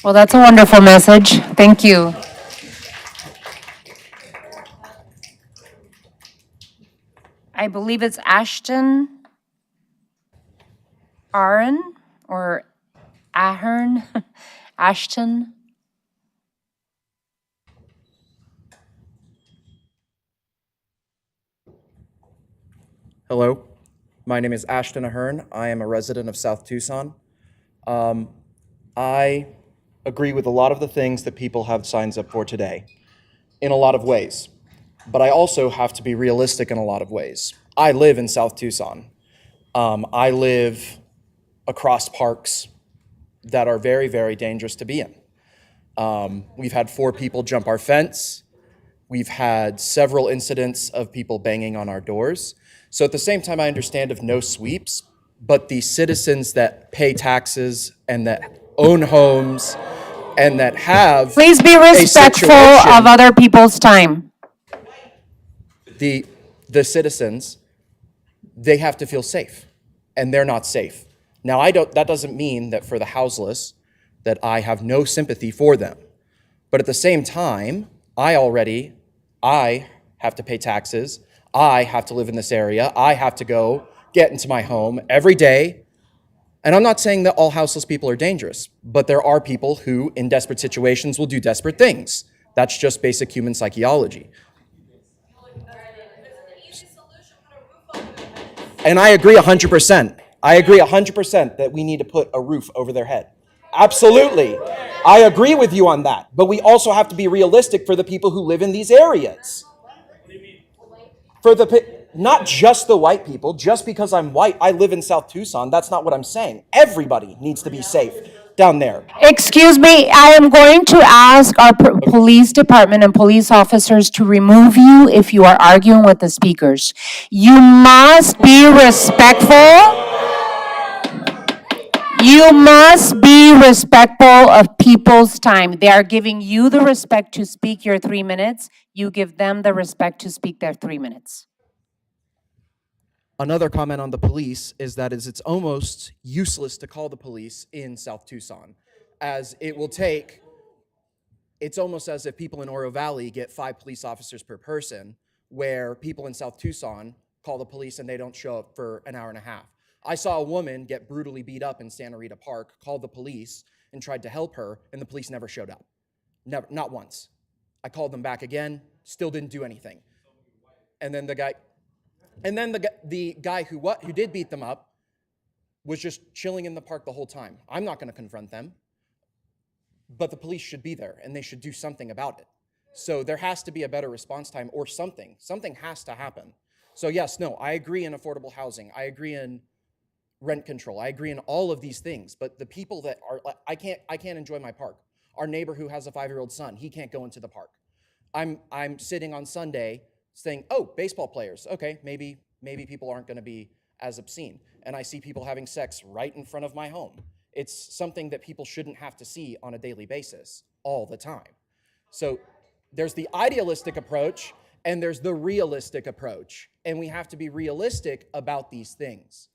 B: Well, that's a wonderful message. Thank you. I believe it's Ashton Aaron or Ahern, Ashton.
R: Hello, my name is Ashton Ahern. I am a resident of South Tucson. I agree with a lot of the things that people have signs up for today, in a lot of ways. But I also have to be realistic in a lot of ways. I live in South Tucson. I live across parks that are very, very dangerous to be in. We've had 4 people jump our fence. We've had several incidents of people banging on our doors. So at the same time, I understand of no sweeps, but the citizens that pay taxes and that own homes and that have
B: Please be respectful of other people's time.
R: The citizens, they have to feel safe, and they're not safe. Now, that doesn't mean that for the houseless, that I have no sympathy for them. But at the same time, I have to pay taxes. I have to live in this area. I have to go get into my home every day. And I'm not saying that all houseless people are dangerous, but there are people who, in desperate situations, will do desperate things. That's just basic human psychology. And I agree 100%. I agree 100% that we need to put a roof over their head. Absolutely. I agree with you on that. But we also have to be realistic for the people who live in these areas. Not just the white people. Just because I'm white, I live in South Tucson. That's not what I'm saying. Everybody needs to be safe down there.
B: Excuse me, I am going to ask our police department and police officers to remove you if you are arguing with the speakers. You must be respectful. You must be respectful of people's time. They are giving you the respect to speak your 3 minutes. You give them the respect to speak their 3 minutes.
R: Another comment on the police is that it's almost useless to call the police in South Tucson, as it will take, it's almost as if people in Oro Valley get 5 police officers per person, where people in South Tucson call the police and they don't show up for an hour and a half. I saw a woman get brutally beat up in Santa Rita Park, called the police and tried to help her, and the police never showed up. Never, not once. I called them back again, still didn't do anything. And then the guy who did beat them up was just chilling in the park the whole time. I'm not going to confront them, but the police should be there and they should do something about it. So there has to be a better response time or something. Something has to happen. So yes, no, I agree in affordable housing. I agree in rent control. I agree in all of these things, but the people that are, I can't enjoy my park. Our neighbor who has a 5-year-old son, he can't go into the park. I'm sitting on Sunday saying, oh, baseball players, okay, maybe people aren't going to be as obscene. And I see people having sex right in front of my home. It's something that people shouldn't have to see on a daily basis all the time. So there's the idealistic approach and there's the realistic approach. And we have to be realistic about these things.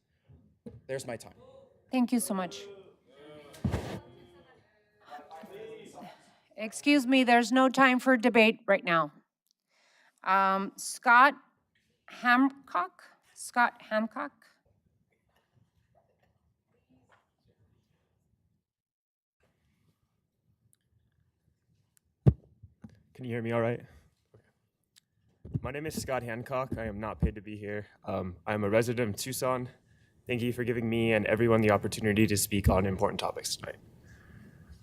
R: There's my time.
B: Thank you so much. Excuse me, there's no time for debate right now. Scott Hancock?
Q: Can you hear me all right? My name is Scott Hancock. I am not paid to be here. I am a resident of Tucson. Thank you for giving me and everyone the opportunity to speak on important topics tonight.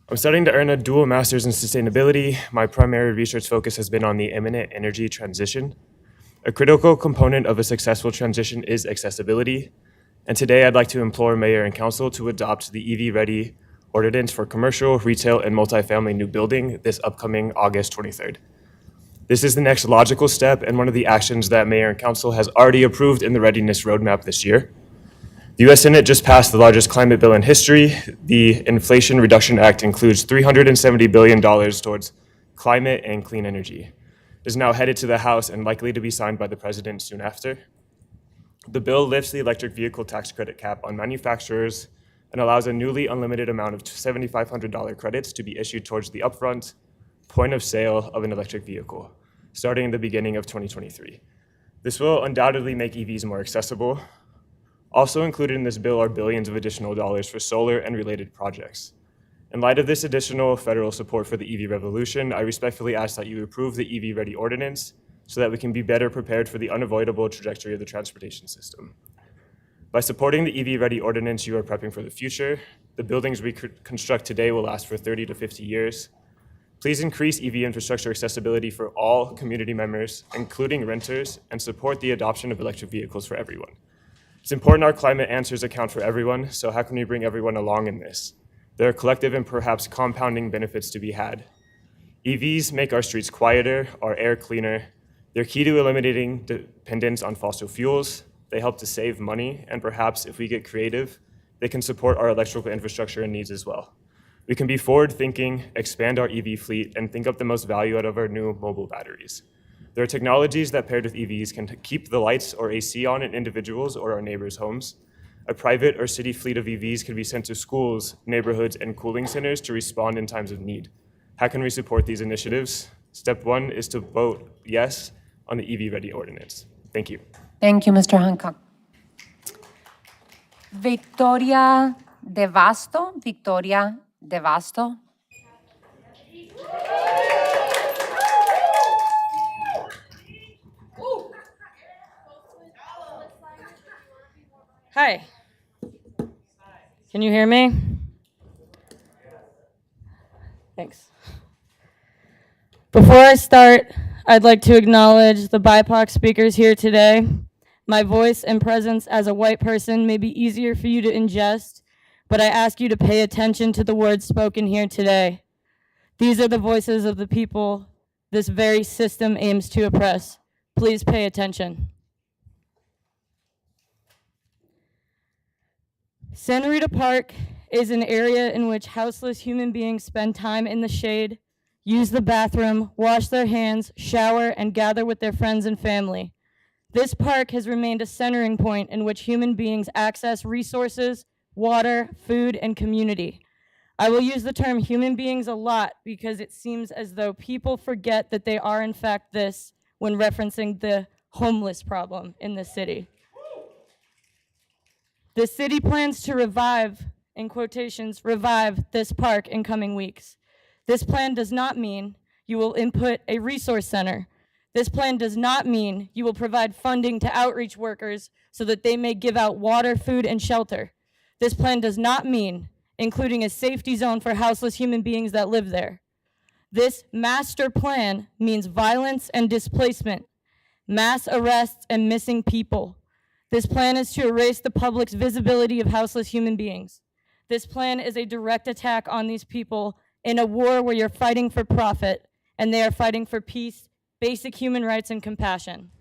Q: I'm studying to earn a dual master's in sustainability. My primary research focus has been on the imminent energy transition. A critical component of a successful transition is accessibility. And today I'd like to implore Mayor and Council to adopt the EV-ready ordinance for commercial, retail, and multifamily new building this upcoming August 23rd. This is the next logical step and one of the actions that Mayor and Council has already approved in the readiness roadmap this year. The U.S. Senate just passed the largest climate bill in history. The Inflation Reduction Act includes $370 billion towards climate and clean energy. It is now headed to the House and likely to be signed by the President soon after. The bill lifts the electric vehicle tax credit cap on manufacturers and allows a newly unlimited amount of $7,500 credits to be issued towards the upfront point of sale of an electric vehicle, starting in the beginning of 2023. This will undoubtedly make EVs more accessible. Also included in this bill are billions of additional dollars for solar and related projects. In light of this additional federal support for the EV revolution, I respectfully ask that you approve the EV Ready Ordinance so that we can be better prepared for the unavoidable trajectory of the transportation system. By supporting the EV Ready Ordinance, you are prepping for the future. The buildings we construct today will last for 30 to 50 years. Please increase EV infrastructure accessibility for all community members, including renters, and support the adoption of electric vehicles for everyone. It's important our climate answers account for everyone, so how can we bring everyone along in this? There are collective and perhaps compounding benefits to be had. EVs make our streets quieter, our air cleaner. They're key to eliminating dependence on fossil fuels. They help to save money, and perhaps if we get creative, they can support our electrical infrastructure and needs as well. We can be forward-thinking, expand our EV fleet, and think up the most value out of our new mobile batteries. There are technologies that paired with EVs can keep the lights or AC on in individuals or our neighbors' homes. A private or city fleet of EVs can be sent to schools, neighborhoods, and cooling centers to respond in times of need. How can we support these initiatives? Step 1 is to vote yes on the EV Ready Ordinance. Thank you.
B: Thank you, Mr. Hancock. Victoria Devasto. Victoria Devasto.
S: Hi. Can you hear me? Thanks. Before I start, I'd like to acknowledge the BIPOC speakers here today. My voice and presence as a white person may be easier for you to ingest, but I ask you to pay attention to the words spoken here today. These are the voices of the people this very system aims to oppress. Please pay attention. Santa Rita Park is an area in which houseless human beings spend time in the shade, use the bathroom, wash their hands, shower, and gather with their friends and family. This park has remained a centering point in which human beings access resources, water, food, and community. I will use the term human beings a lot because it seems as though people forget that they are in fact this when referencing the homeless problem in the city. The city plans to revive, in quotations, revive this park in coming weeks. This plan does not mean you will input a resource center. This plan does not mean you will provide funding to outreach workers so that they may give out water, food, and shelter. This plan does not mean including a safety zone for houseless human beings that live there. This master plan means violence and displacement, mass arrests and missing people. This plan is to erase the public's visibility of houseless human beings. This plan is a direct attack on these people in a war where you're fighting for profit and they are fighting for peace, basic human rights, and compassion.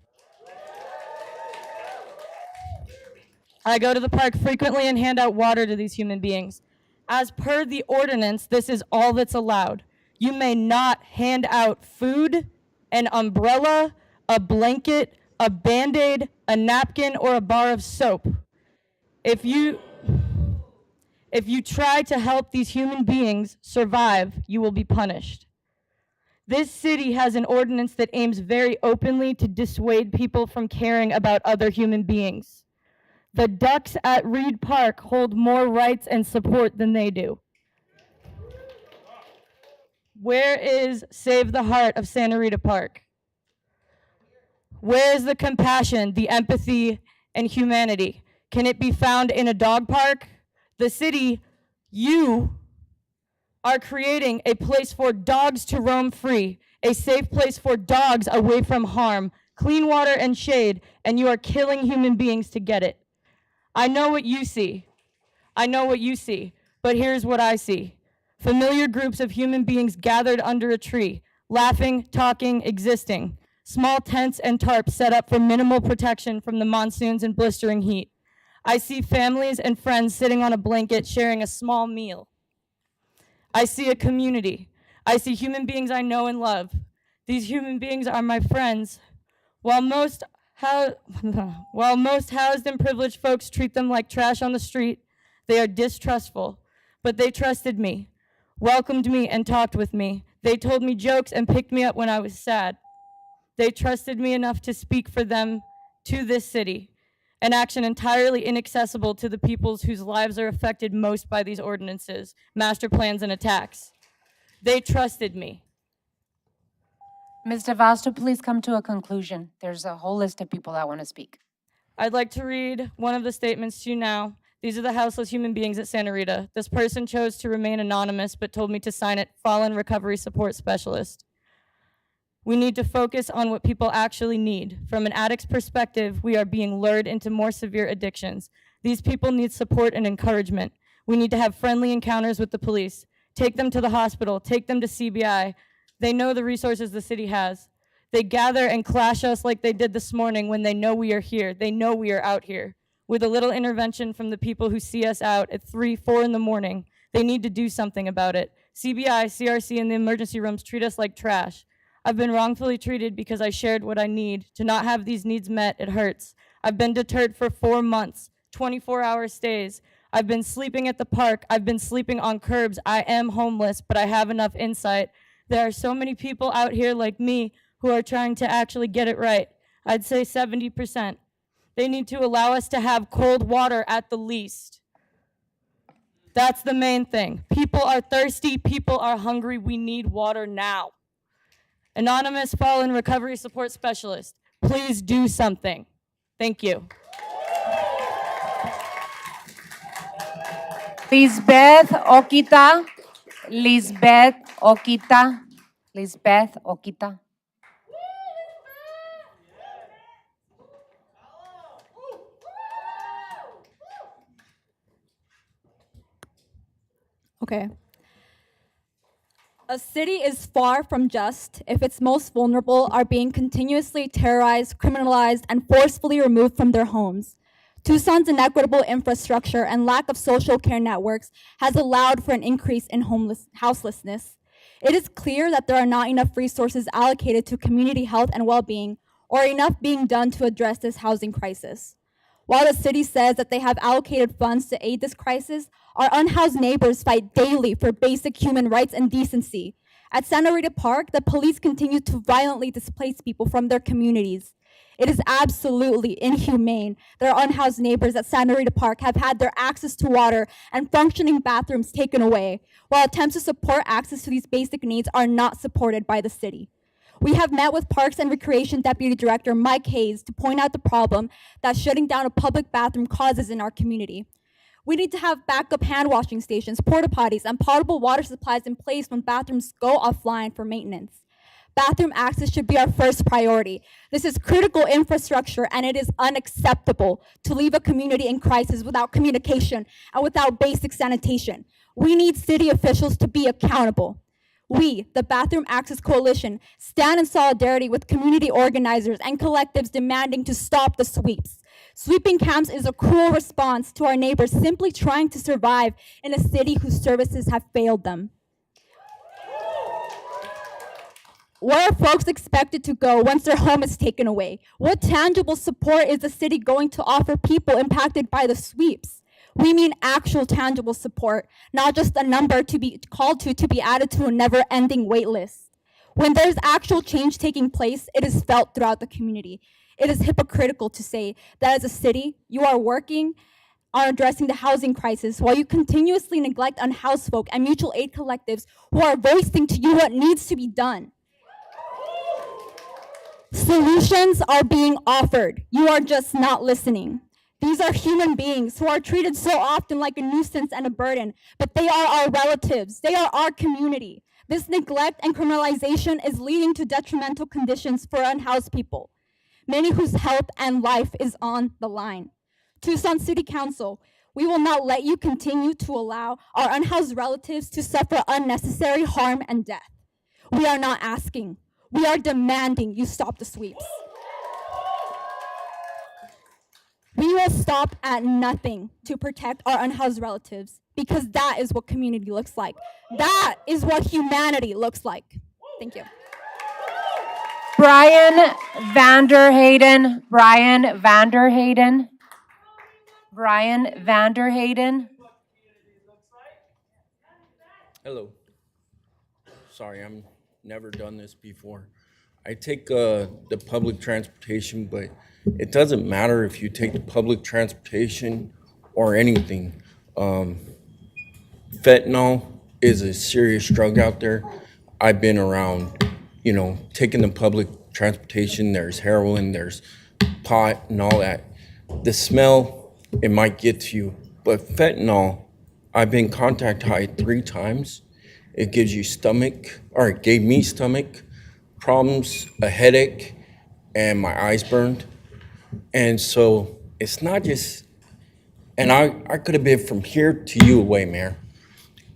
S: I go to the park frequently and hand out water to these human beings. As per the ordinance, this is all that's allowed. You may not hand out food, an umbrella, a blanket, a Band-Aid, a napkin, or a bar of soap. If you try to help these human beings survive, you will be punished. This city has an ordinance that aims very openly to dissuade people from caring about other human beings. The ducks at Reed Park hold more rights and support than they do. Where is Save the Heart of Santa Rita Park? Where is the compassion, the empathy, and humanity? Can it be found in a dog park? The city, you are creating a place for dogs to roam free, a safe place for dogs away from harm, clean water and shade, and you are killing human beings to get it. I know what you see. I know what you see, but here's what I see. Familiar groups of human beings gathered under a tree, laughing, talking, existing. Small tents and tarps set up for minimal protection from the monsoons and blistering heat. I see families and friends sitting on a blanket sharing a small meal. I see a community. I see human beings I know and love. These human beings are my friends. While most housed and privileged folks treat them like trash on the street, they are distrustful, but they trusted me, welcomed me, and talked with me. They told me jokes and picked me up when I was sad. They trusted me enough to speak for them to this city, an action entirely inaccessible to the peoples whose lives are affected most by these ordinances, master plans, and attacks. They trusted me.
B: Ms. DeVasto, please come to a conclusion. There's a whole list of people that want to speak.
S: I'd like to read one of the statements to you now. These are the houseless human beings at Santa Rita. This person chose to remain anonymous, but told me to sign it, Fallen Recovery Support Specialist. We need to focus on what people actually need. From an addict's perspective, we are being lured into more severe addictions. These people need support and encouragement. We need to have friendly encounters with the police. Take them to the hospital, take them to CBI. They know the resources the city has. They gather and clash us like they did this morning when they know we are here. They know we are out here. With a little intervention from the people who see us out at 3, 4 in the morning, they need to do something about it. CBI, CRC, and the emergency rooms treat us like trash. I've been wrongfully treated because I shared what I need. To not have these needs met, it hurts. I've been deterred for 4 months, 24-hour stays. I've been sleeping at the park. I've been sleeping on curbs. I am homeless, but I have enough insight. There are so many people out here like me who are trying to actually get it right. I'd say 70%. They need to allow us to have cold water at the least. That's the main thing. People are thirsty. People are hungry. We need water now. Anonymous Fallen Recovery Support Specialist, please do something. Thank you.
B: Lisbeth Okita. Lisbeth Okita. Lisbeth Okita.
O: Okay. A city is far from just if its most vulnerable are being continuously terrorized, criminalized, and forcefully removed from their homes. Tucson's inequitable infrastructure and lack of social care networks has allowed for an increase in houselessness. It is clear that there are not enough resources allocated to community health and well-being, or enough being done to address this housing crisis. While the city says that they have allocated funds to aid this crisis, our unhoused neighbors fight daily for basic human rights and decency. At Santa Rita Park, the police continue to violently displace people from their communities. It is absolutely inhumane that our unhoused neighbors at Santa Rita Park have had their access to water and functioning bathrooms taken away, while attempts to support access to these basic needs are not supported by the city. We have met with Parks and Recreation Deputy Director Mike Hayes to point out the problem that shutting down a public bathroom causes in our community. We need to have backup hand washing stations, porta potties, and potable water supplies in place when bathrooms go offline for maintenance. Bathroom access should be our first priority. This is critical infrastructure, and it is unacceptable to leave a community in crisis without communication and without basic sanitation. We need city officials to be accountable. We, the Bathroom Access Coalition, stand in solidarity with community organizers and collectives demanding to stop the sweeps. Sweeping camps is a cruel response to our neighbors simply trying to survive in a city whose services have failed them. Where are folks expected to go once their home is taken away? What tangible support is the city going to offer people impacted by the sweeps? We mean actual tangible support, not just a number to be called to be added to a never-ending wait list. When there's actual change taking place, it is felt throughout the community. It is hypocritical to say that as a city, you are working on addressing the housing crisis while you continuously neglect unhoused folk and mutual aid collectives who are voicing to you what needs to be done. Solutions are being offered. You are just not listening. These are human beings who are treated so often like a nuisance and a burden, but they are our relatives. They are our community. This neglect and criminalization is leading to detrimental conditions for unhoused people, many whose health and life is on the line. Tucson City Council, we will not let you continue to allow our unhoused relatives to suffer unnecessary harm and death. We are not asking. We are demanding you stop the sweeps. We will stop at nothing to protect our unhoused relatives because that is what community looks like. That is what humanity looks like. Thank you.
B: Brian Vanderhayden. Brian Vanderhayden. Brian Vanderhayden.
T: Hello. Sorry, I'm never done this before. I take the public transportation, but it doesn't matter if you take the public transportation or anything. Fentanyl is a serious drug out there. I've been around, taking the public transportation. There's heroin, there's pot and all that. The smell, it might get to you, but fentanyl, I've been contact high 3 times. It gives you it gave me stomach problems, a headache, and my eyes burned. And so it's not just, and I could have been from here to you away, Mayor,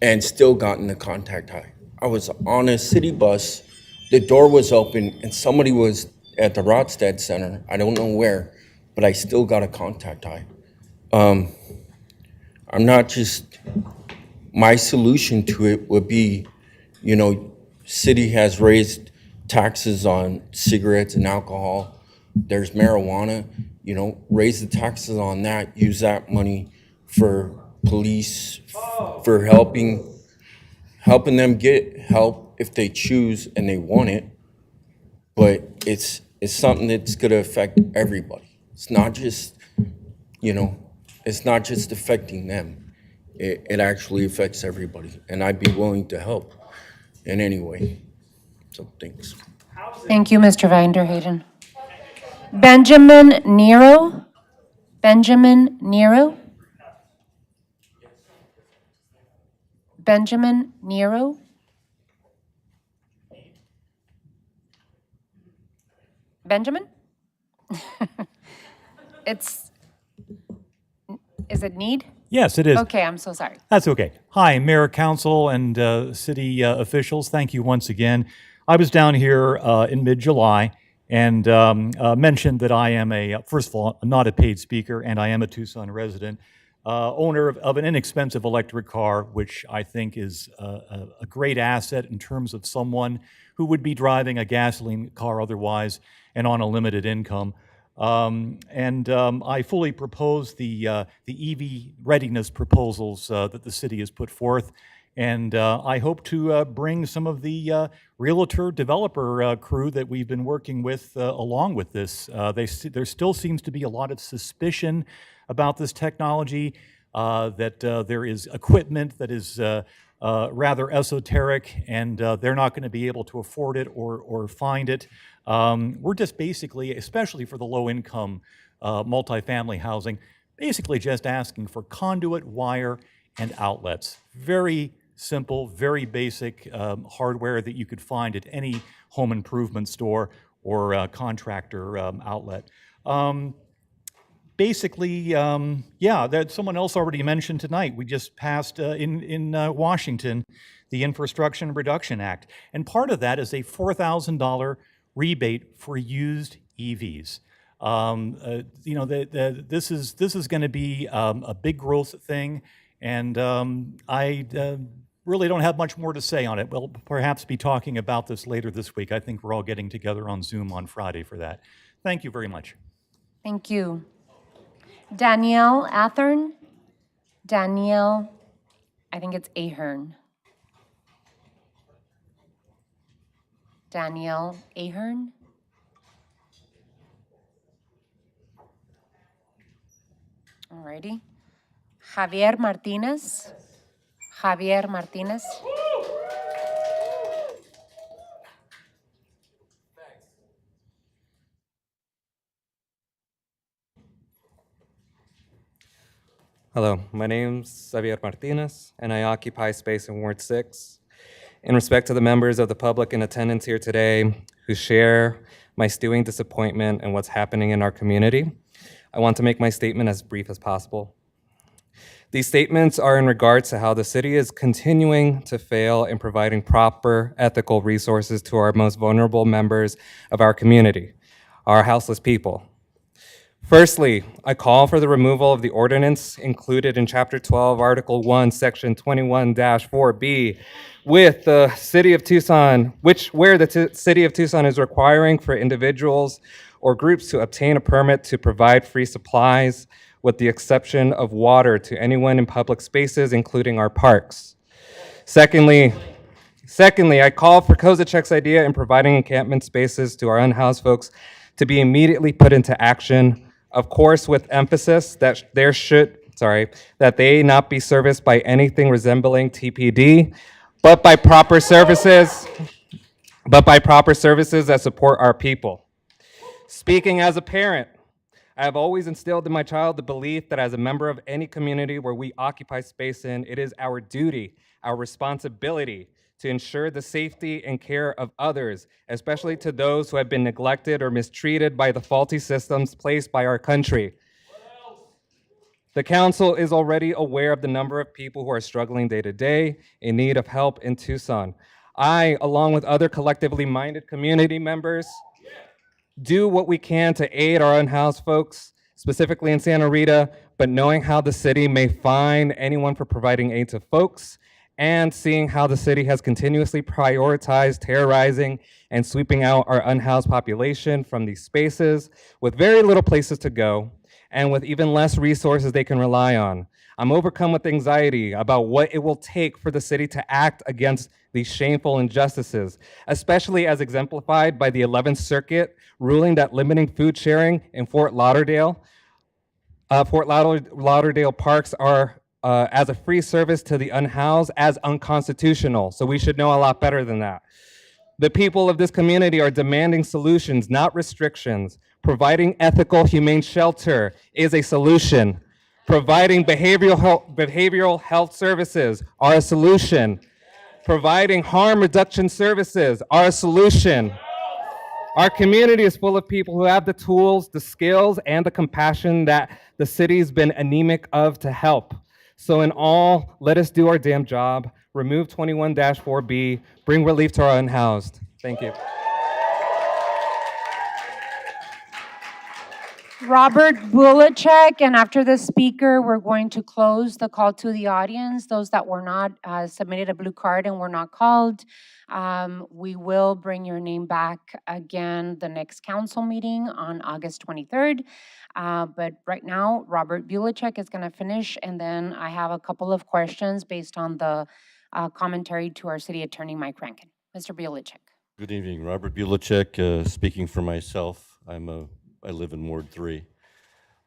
T: and still gotten the contact high. I was on a city bus, the door was open, and somebody was at the Rodstead Center, I don't know where, but I still got a contact high. I'm not just, my solution to it would be, city has raised taxes on cigarettes and alcohol. There's marijuana, raise the taxes on that, use that money for police, for helping them get help if they choose and they want it. But it's something that's gonna affect everybody. It's not just, it's not just affecting them. It actually affects everybody, and I'd be willing to help in any way. So thanks.
B: Thank you, Mr. Vanderhayden. Benjamin Nero? Benjamin Nero? Benjamin Nero? Benjamin? Is it Need?
U: Yes, it is.
B: Okay, I'm so sorry.
U: That's okay. Hi, Mayor, Council, and city officials. Thank you once again. I was down here in mid-July and mentioned that I am first of all, not a paid speaker, and I am a Tucson resident, owner of an inexpensive electric car, which I think is a great asset in terms of someone who would be driving a gasoline car otherwise and on a limited income. I fully propose the EV readiness proposals that the city has put forth, and I hope to bring some of the realtor developer crew that we've been working with along with this. There still seems to be a lot of suspicion about this technology, that there is equipment that is rather esoteric, and they're not going to be able to afford it or find it. We're just basically, especially for the low-income multifamily housing, basically just asking for conduit, wire, and outlets. Very simple, very basic hardware that you could find at any home improvement store or contractor outlet. Basically, yeah, that someone else already mentioned tonight. We just passed in Washington the Infrastructure Reduction Act, and part of that is a $4,000 rebate for used EVs. This is going to be a big growth thing, and I really don't have much more to say on it. We'll perhaps be talking about this later this week. I think we're all getting together on Zoom on Friday for that. Thank you very much.
B: Thank you. Danielle Athern? Danielle, I think it's Ahern. Danielle Ahern? Alrighty. Javier Martinez? Javier Martinez?
V: Hello, my name's Javier Martinez, and I occupy space in Ward 6. In respect to the members of the public in attendance here today who share my stewing disappointment in what's happening in our community, I want to make my statement as brief as possible. These statements are in regards to how the city is continuing to fail in providing proper ethical resources to our most vulnerable members of our community, our houseless people. Firstly, I call for the removal of the ordinance included in Chapter 12, Article 1, Section 21-4B, with the City of Tucson, where the City of Tucson is requiring for individuals or groups to obtain a permit to provide free supplies, with the exception of water, to anyone in public spaces, including our parks. Secondly, I call for Kozacek's idea in providing encampment spaces to our unhoused folks to be immediately put into action, of course with emphasis that that they not be serviced by anything resembling TPD, but by proper services that support our people. Speaking as a parent, I have always instilled in my child the belief that as a member of any community where we occupy space in, it is our duty, our responsibility to ensure the safety and care of others, especially to those who have been neglected or mistreated by the faulty systems placed by our country. The council is already aware of the number of people who are struggling day to day in need of help in Tucson. I, along with other collectively minded community members, do what we can to aid our unhoused folks, specifically in Santa Rita, but knowing how the city may fine anyone for providing aid to folks, and seeing how the city has continuously prioritized terrorizing and sweeping out our unhoused population from these spaces with very little places to go, and with even less resources they can rely on. I'm overcome with anxiety about what it will take for the city to act against these shameful injustices, especially as exemplified by the 11th Circuit ruling that limiting food sharing in Fort Lauderdale parks are as a free service to the unhoused as unconstitutional. So we should know a lot better than that. The people of this community are demanding solutions, not restrictions. Providing ethical, humane shelter is a solution. Providing behavioral health services are a solution. Providing harm reduction services are a solution. Our community is full of people who have the tools, the skills, and the compassion that the city's been anemic of to help. So in all, let us do our damn job, remove 21-4B, bring relief to our unhoused. Thank you.
B: Robert Bulacek, and after the speaker, we're going to close the call to the audience. Those that were not submitted a blue card and were not called, we will bring your name back again the next council meeting on August 23rd. But right now, Robert Bulacek is going to finish, and then I have a couple of questions based on the commentary to our city attorney, Mike Rankin. Mr. Bulacek.
C: Good evening, Robert Bulacek, speaking for myself. I live in Ward 3.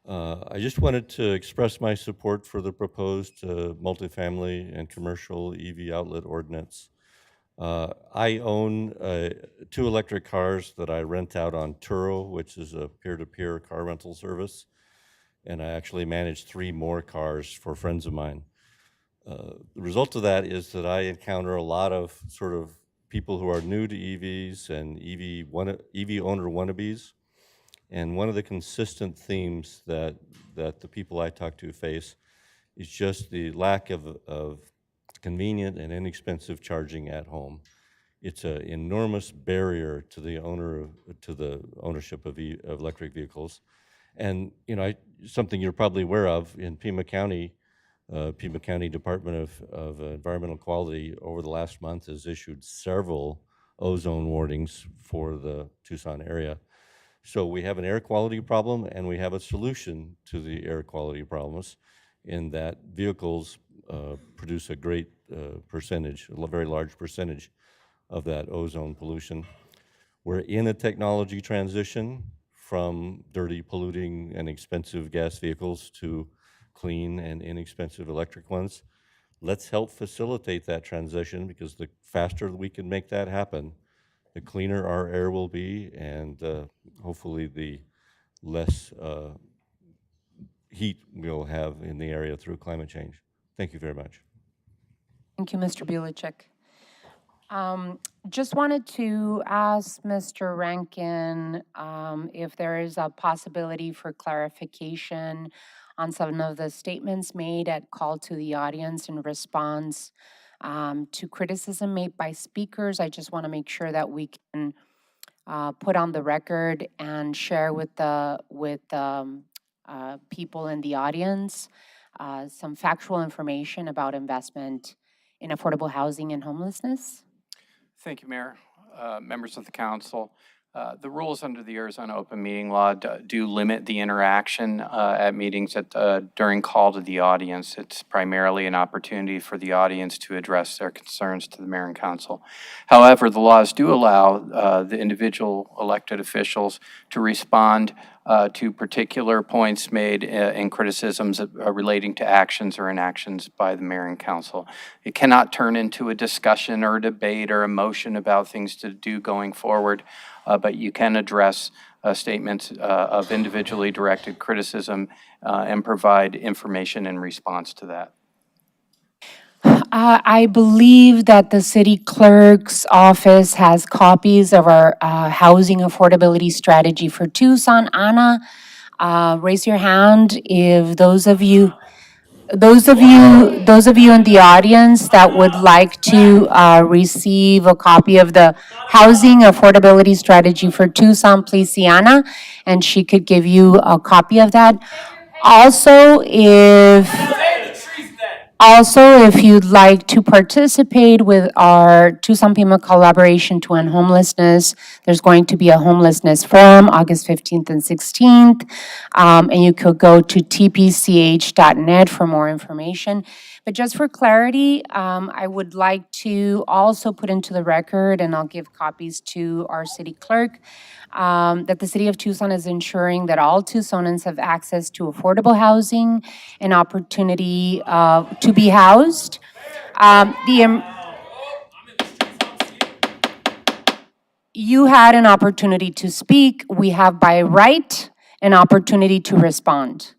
C: I just wanted to express my support for the proposed multifamily and commercial EV outlet ordinance. I own 2 electric cars that I rent out on Turo, which is a peer-to-peer car rental service, and I actually manage 3 more cars for friends of mine. The result of that is that I encounter a lot of sort of people who are new to EVs and EV owner wannabes. And one of the consistent themes that the people I talk to face is just the lack of convenient and inexpensive charging at home. It's an enormous barrier to the ownership of electric vehicles. And something you're probably aware of in Pima County Department of Environmental Quality over the last month has issued several ozone warnings for the Tucson area. So we have an air quality problem, and we have a solution to the air quality problems in that vehicles produce a great percentage, a very large percentage of that ozone pollution. We're in a technology transition from dirty, polluting, and expensive gas vehicles to clean and inexpensive electric ones. Let's help facilitate that transition, because the faster we can make that happen, the cleaner our air will be, and hopefully the less heat we'll have in the area through climate change. Thank you very much.
B: Thank you, Mr. Bulacek. Just wanted to ask Mr. Rankin if there is a possibility for clarification on some of the statements made at call to the audience in response to criticism made by speakers. I just want to make sure that we can put on the record and share with the people in the audience some factual information about investment in affordable housing and homelessness.
D: Thank you, Mayor, members of the council. The rules under the Arizona Open Meeting Law do limit the interaction at meetings during call to the audience. It's primarily an opportunity for the audience to address their concerns to the mayor and council. However, the laws do allow the individual elected officials to respond to particular points made and criticisms relating to actions or inactions by the mayor and council. It cannot turn into a discussion or a debate or a motion about things to do going forward. But you can address statements of individually directed criticism and provide information in response to that.
B: I believe that the city clerk's office has copies of our housing affordability strategy for Tucson. Anna, raise your hand if those of you in the audience that would like to receive a copy of the housing affordability strategy for Tucson, please see Anna, and she could give you a copy of that. Also, if you'd like to participate with our Tucson Pima collaboration to end homelessness, there's going to be a homelessness forum August 15th and 16th. And you could go to tpch.net for more information. But just for clarity, I would like to also put into the record, and I'll give copies to our city clerk, that the city of Tucson is ensuring that all Tucsonans have access to affordable housing and opportunity to be housed. You had an opportunity to speak. We have by right an opportunity to respond.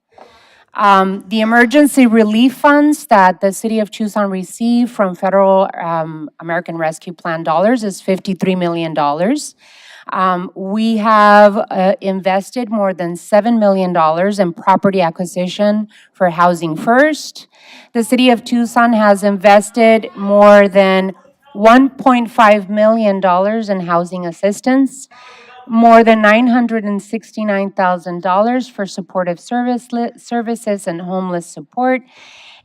B: The emergency relief funds that the city of Tucson received from federal American Rescue Plan dollars is $53 million. We have invested more than $7 million in property acquisition for Housing First. The city of Tucson has invested more than $1.5 million in housing assistance, more than $969,000 for supportive services and homeless support.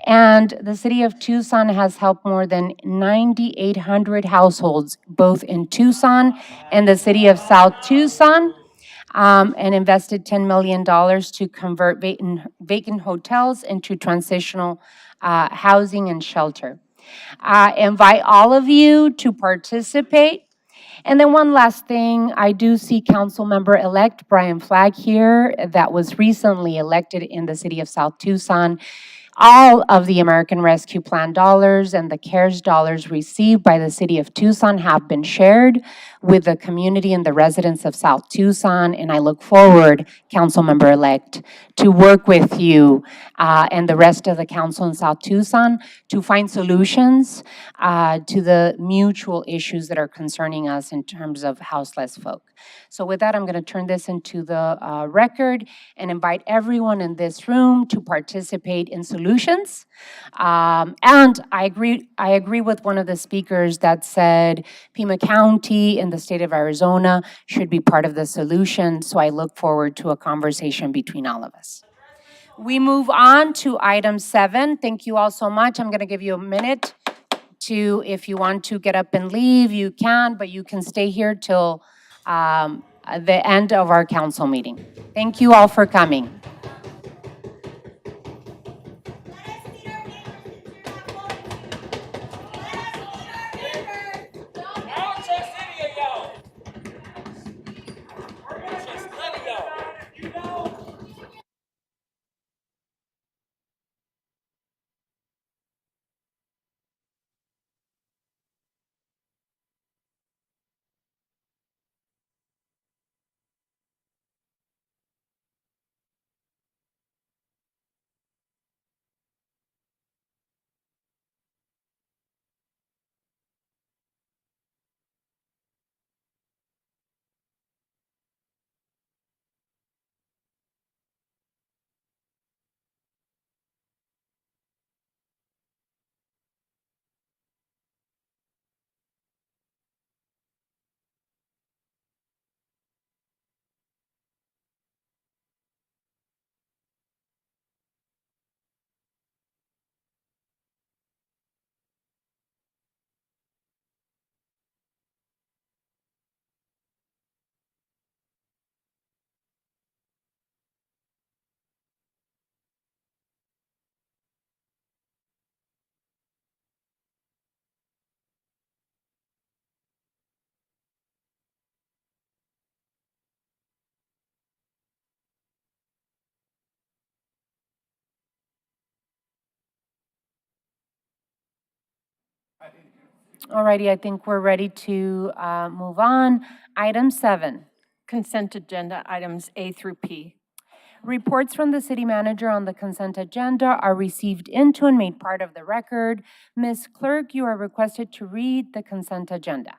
B: And the city of Tucson has helped more than 9,800 households, both in Tucson and the city of South Tucson, and invested $10 million to convert vacant hotels into transitional housing and shelter. I invite all of you to participate. And then one last thing, I do see Council Member-elect Brian Flagg here that was recently elected in the city of South Tucson. All of the American Rescue Plan dollars and the CARES dollars received by the city of Tucson have been shared with the community and the residents of South Tucson, and I look forward, Council Member-elect, to work with you and the rest of the council in South Tucson to find solutions to the mutual issues that are concerning us in terms of houseless folk. So with that, I'm going to turn this into the record and invite everyone in this room to participate in solutions. And I agree with one of the speakers that said Pima County and the state of Arizona should be part of the solution. So I look forward to a conversation between all of us. We move on to item 7. Thank you all so much. I'm going to give you a minute to, if you want to get up and leave, you can, but you can stay here till the end of our council meeting. Thank you all for coming. Alrighty, I think we're ready to move on. Item 7.
A: Consent agenda items A through P.
B: Reports from the city manager on the consent agenda are received into and made part of the record. Ms. Clerk, you are requested to read the consent agenda.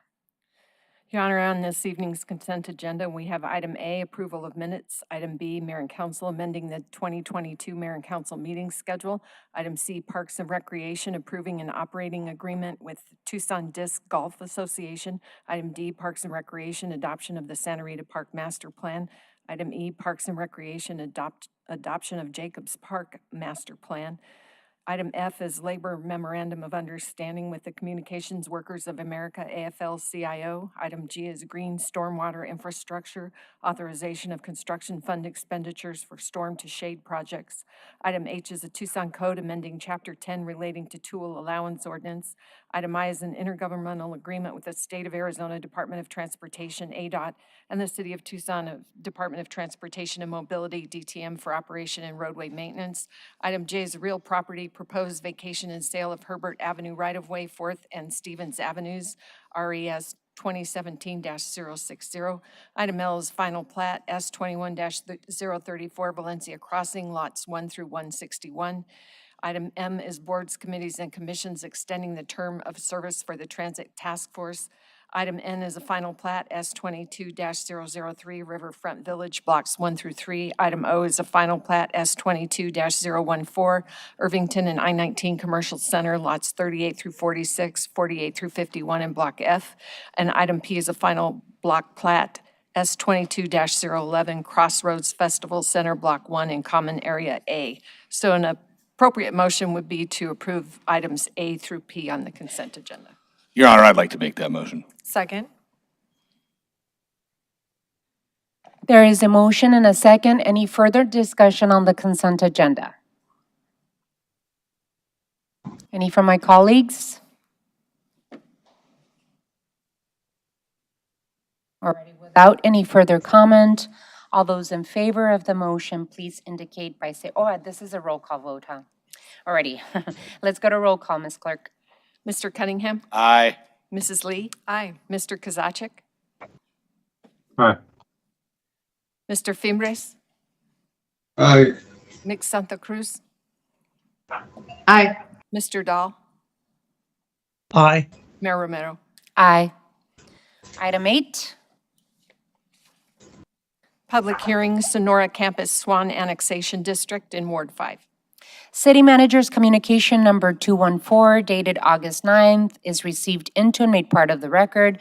A: Your Honor, on this evening's consent agenda, we have item A, approval of minutes. Item B, Mayor and Council amending the 2022 Mayor and Council meeting schedule. Item C, Parks and Recreation approving an operating agreement with Tucson Disc Golf Association. Item D, Parks and Recreation adoption of the Santa Rita Park Master Plan. Item E, Parks and Recreation adoption of Jacobs Park Master Plan. Item F is Labor Memorandum of Understanding with the Communications Workers of America, AFL-CIO. Item G is Green Stormwater Infrastructure, authorization of construction fund expenditures for storm to shade projects. Item H is a Tucson Code amending Chapter 10 relating to tool allowance ordinance. Item I is an intergovernmental agreement with the State of Arizona Department of Transportation, ADOT, and the City of Tucson Department of Transportation and Mobility, DTM, for operation and roadway maintenance. Item J is real property, proposed vacation and sale of Herbert Avenue right-of-way, 4th and Stevens Avenues, RES 2017-060. Item L is final plat, S21-034 Valencia Crossing, lots 1 through 161. Item M is boards, committees, and commissions extending the term of service for the Transit Task Force. Item N is a final plat, S22-003 Riverfront Village, blocks 1 through 3. Item O is a final plat, S22-014 Irvington and I-19 Commercial Center, lots 38 through 46, 48 through 51 in Block F. And item P is a final block plat, S22-011 Crossroads Festival Center, Block 1 in Common Area A. So an appropriate motion would be to approve items A through P on the consent agenda.
J: Your Honor, I'd like to make that motion.
K: Second.
B: There is a motion and a second. Any further discussion on the consent agenda? Any from my colleagues? Alrighty, without any further comment, all those in favor of the motion, please indicate by say, oh, this is a roll call vote, huh? Alrighty, let's go to roll call, Ms. Clerk.
A: Mr. Cunningham?
J: Aye.
A: Mrs. Lee?
K: Aye.
A: Mr. Kozaczek?
E: Aye.
A: Mr. Fimbres?
E: Aye.
A: Ms. Santa Cruz?
G: Aye.
A: Mr. Dahl?
H: Aye.
A: Mayor Romero?
B: Aye. Item 8.
A: Public hearing, Sonora Campus SWAN Annexation District in Ward 5.
B: City Manager's Communication Number 214 dated August 9th is received into and made part of the record.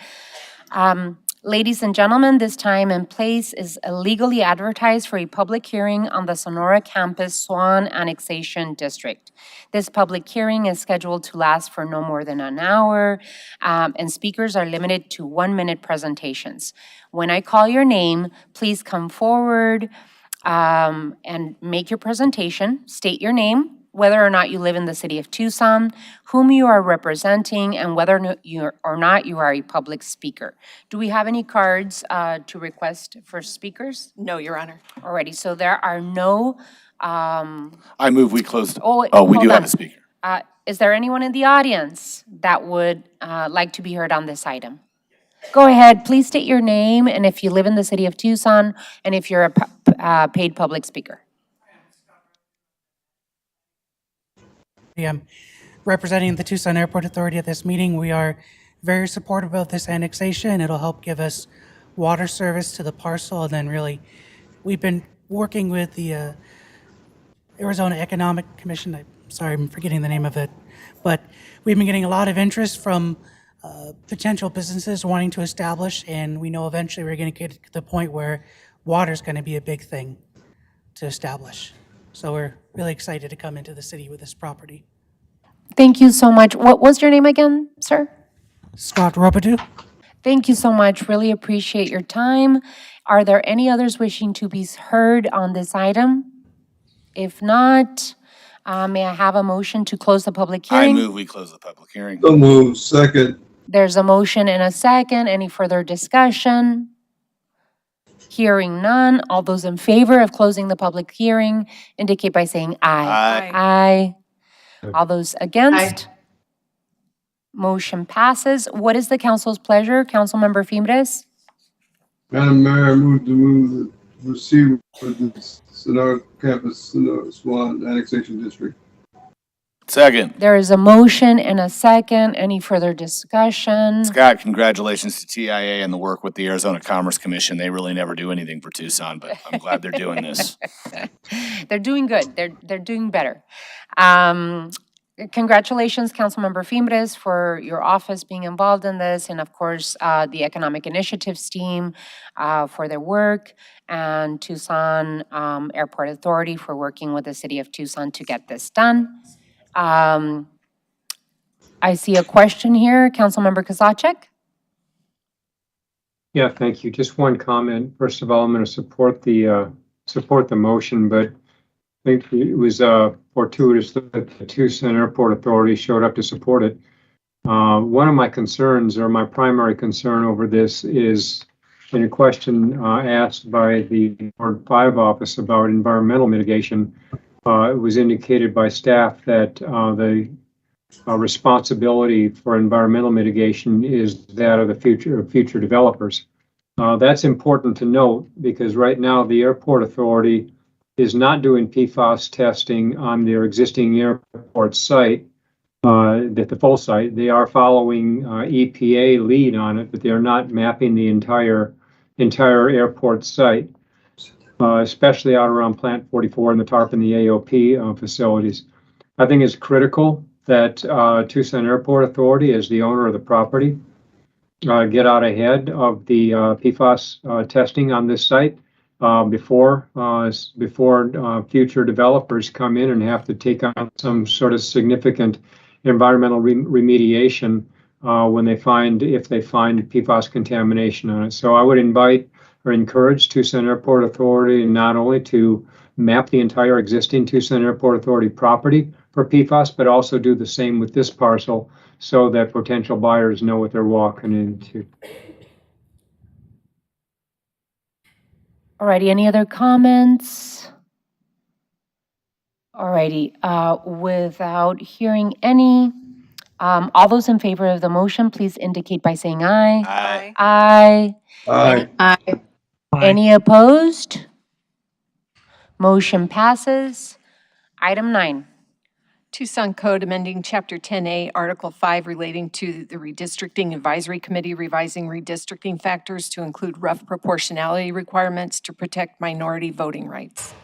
B: Ladies and gentlemen, this time and place is legally advertised for a public hearing on the Sonora Campus SWAN Annexation District. This public hearing is scheduled to last for no more than an hour, and speakers are limited to 1-minute presentations. When I call your name, please come forward and make your presentation. State your name, whether or not you live in the city of Tucson, whom you are representing, and whether or not you are a public speaker. Do we have any cards to request for speakers?
A: No, Your Honor.
B: Alrighty, so there are no.
J: I move we close. We
B: hold
J: do have
B: on.
J: a speaker.
B: Is there anyone in the audience that would like to be heard on this item? Go ahead, please state your name and if you live in the city of Tucson and if you're a paid public speaker.
F: I'm representing the Tucson Airport Authority at this meeting. We are very supportive of this annexation. It'll help give us water service to the parcel, and then really, we've been working with the Arizona Economic Commission. I'm forgetting the name of it, but we've been getting a lot of interest from potential businesses wanting to establish, and we know eventually we're going to get to the point where water is going to be a big thing to establish. So we're really excited to come into the city with this property.
B: Thank you so much. What was your name again, sir?
F: Scott Robidoux.
B: Thank you so much. Really appreciate your time. Are there any others wishing to be heard on this item? If not, may I have a motion to close the public hearing?
J: I move we close the public hearing.
E: So moved. Second.
B: There's a motion and a second. Any further discussion? Hearing none. All those in favor of closing the public hearing indicate by saying aye.
J: Aye.
B: Aye. All those against? Motion passes. What is the council's pleasure? Councilmember Fimbres?
E: Madam Mayor, I move to proceed with the Sonora campus, Sonora SWAN annexation district.
J: Second.
B: There is a motion and a second. Any further discussion?
J: Scott, congratulations to TIA and the work with the Arizona Commerce Commission. They really never do anything for Tucson, but I'm glad they're doing this.
B: They're doing good. They're doing better. Congratulations, Councilmember Fimbres, for your office being involved in this, and of course, the Economic Initiatives team for their work, and Tucson Airport Authority for working with the city of Tucson to get this done. I see a question here. Councilmember Kozachik?
I: Yeah, thank you. Just one comment. First of all, I'm going to support the motion, but I think it was fortuitous that the Tucson Airport Authority showed up to support it. One of my concerns, or my primary concern over this, is in a question asked by the Ward 5 office about environmental mitigation. It was indicated by staff that the responsibility for environmental mitigation is that of the future developers. That's important to note because right now the airport authority is not doing PFAS testing on their existing airport site, the full site. They are following EPA lead on it, but they are not mapping the entire airport site, especially out around Plant 44 and the TARP and the AOP facilities. I think it's critical that Tucson Airport Authority, as the owner of the property, get out ahead of the PFAS testing on this site before future developers come in and have to take on some sort of significant environmental remediation if they find PFAS contamination on it. So I would invite or encourage Tucson Airport Authority not only to map the entire existing Tucson Airport Authority property for PFAS, but also do the same with this parcel so that potential buyers know what they're walking into.
B: Alrighty, any other comments? Alrighty, without hearing any, all those in favor of the motion, please indicate by saying aye.
J: Aye.
B: Aye.
E: Aye.
G: Aye.
B: Any opposed? Motion passes. Item 9.
A: Tucson Code amending Chapter 10A, Article 5 relating to the Redistricting Advisory Committee revising redistricting factors to include rough proportionality requirements to protect minority voting rights.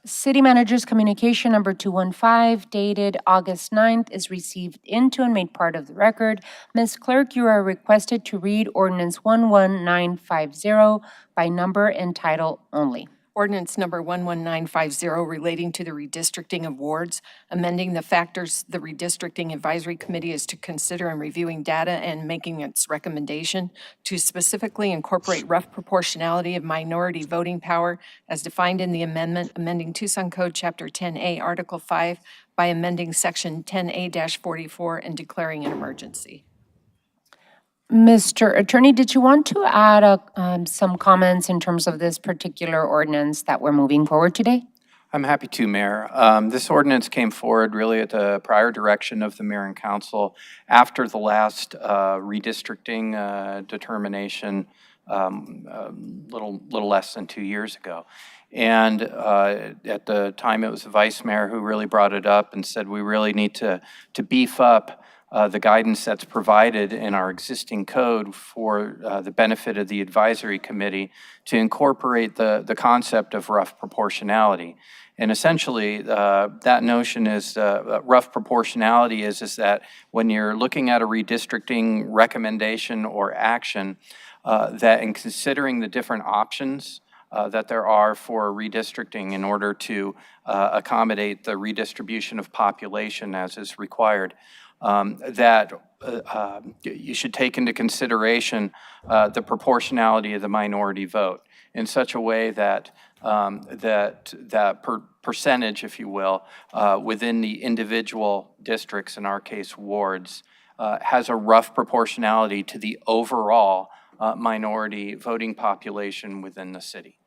B: City Manager's Communication number 215 dated August 9th is received into and made part of the record. Ms. Clerk, you are requested to read Ordinance 11950 by number and title only.
A: Ordinance number 11950 relating to the redistricting of wards, amending the factors the Redistricting Advisory Committee is to consider in reviewing data and making its recommendation to specifically incorporate rough proportionality of minority voting power as defined in the amendment amending Tucson Code Chapter 10A, Article 5 by amending Section 10A-44 and declaring an emergency.
B: Mr. Attorney, did you want to add some comments in terms of this particular ordinance that we're moving forward today?
D: I'm happy to, Mayor. This ordinance came forward really at the prior direction of the Mayor and Council after the last redistricting determination little less than 2 years ago. And at the time, it was the Vice Mayor who really brought it up and said we really need to beef up the guidance that's provided in our existing code for the benefit of the advisory committee to incorporate the concept of rough proportionality. And essentially, that notion is rough proportionality is that when you're looking at a redistricting recommendation or action, that in considering the different options that there are for redistricting in order to accommodate the redistribution of population as is required, that you should take into consideration the proportionality of the minority vote in such a way that that percentage, if you will, within the individual districts, in our case wards, has a rough proportionality to the overall minority voting population within the city.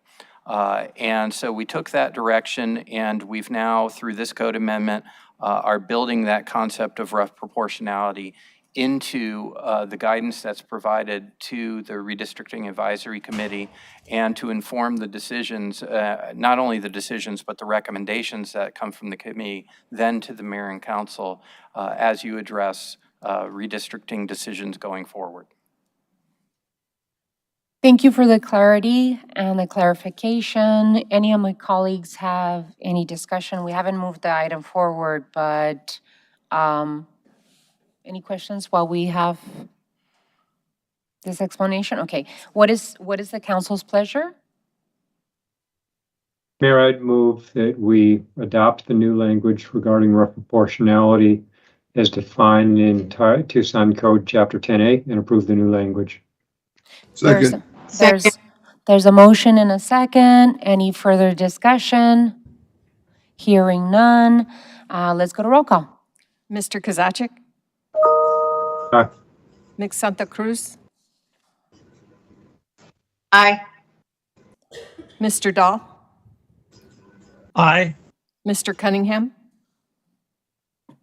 D: And so we took that direction, and we've now, through this code amendment, are building that concept of rough proportionality into the guidance that's provided to the Redistricting Advisory Committee and to inform the decisions, not only the decisions, but the recommendations that come from the committee, then to the mayor and council as you address redistricting decisions going forward.
B: Thank you for the clarity and the clarification. Any of my colleagues have any discussion? We haven't moved the item forward, but any questions while we have this explanation? Okay, what is the council's pleasure?
I: Mayor, I'd move that we adopt the new language regarding rough proportionality as defined in Tucson Code Chapter 10A and approve the new language.
E: Second.
B: There's a motion and a second. Any further discussion? Hearing none. Let's go to roll call.
A: Mr. Kozaczek?
I: Aye.
A: Ms. Santa Cruz?
G: Aye.
A: Mr. Dahl?
H: Aye.
A: Mr. Cunningham?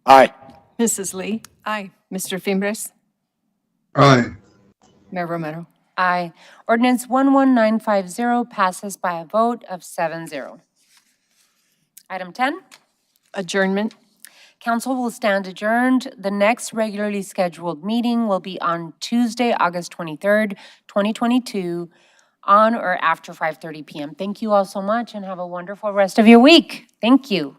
J: Aye.
A: Mrs. Lee? Aye. Mr. Fimbres?
E: Aye.
A: Mayor Romero?
B: Aye. Ordinance 11950 passes by a vote of 7-0. Item 10,
A: Adjournment.
B: council will stand adjourned. The next regularly scheduled meeting will be on Tuesday, August 23rd, 2022, on or after 5:30 p.m. Thank you all so much and have a wonderful rest of your week. Thank you.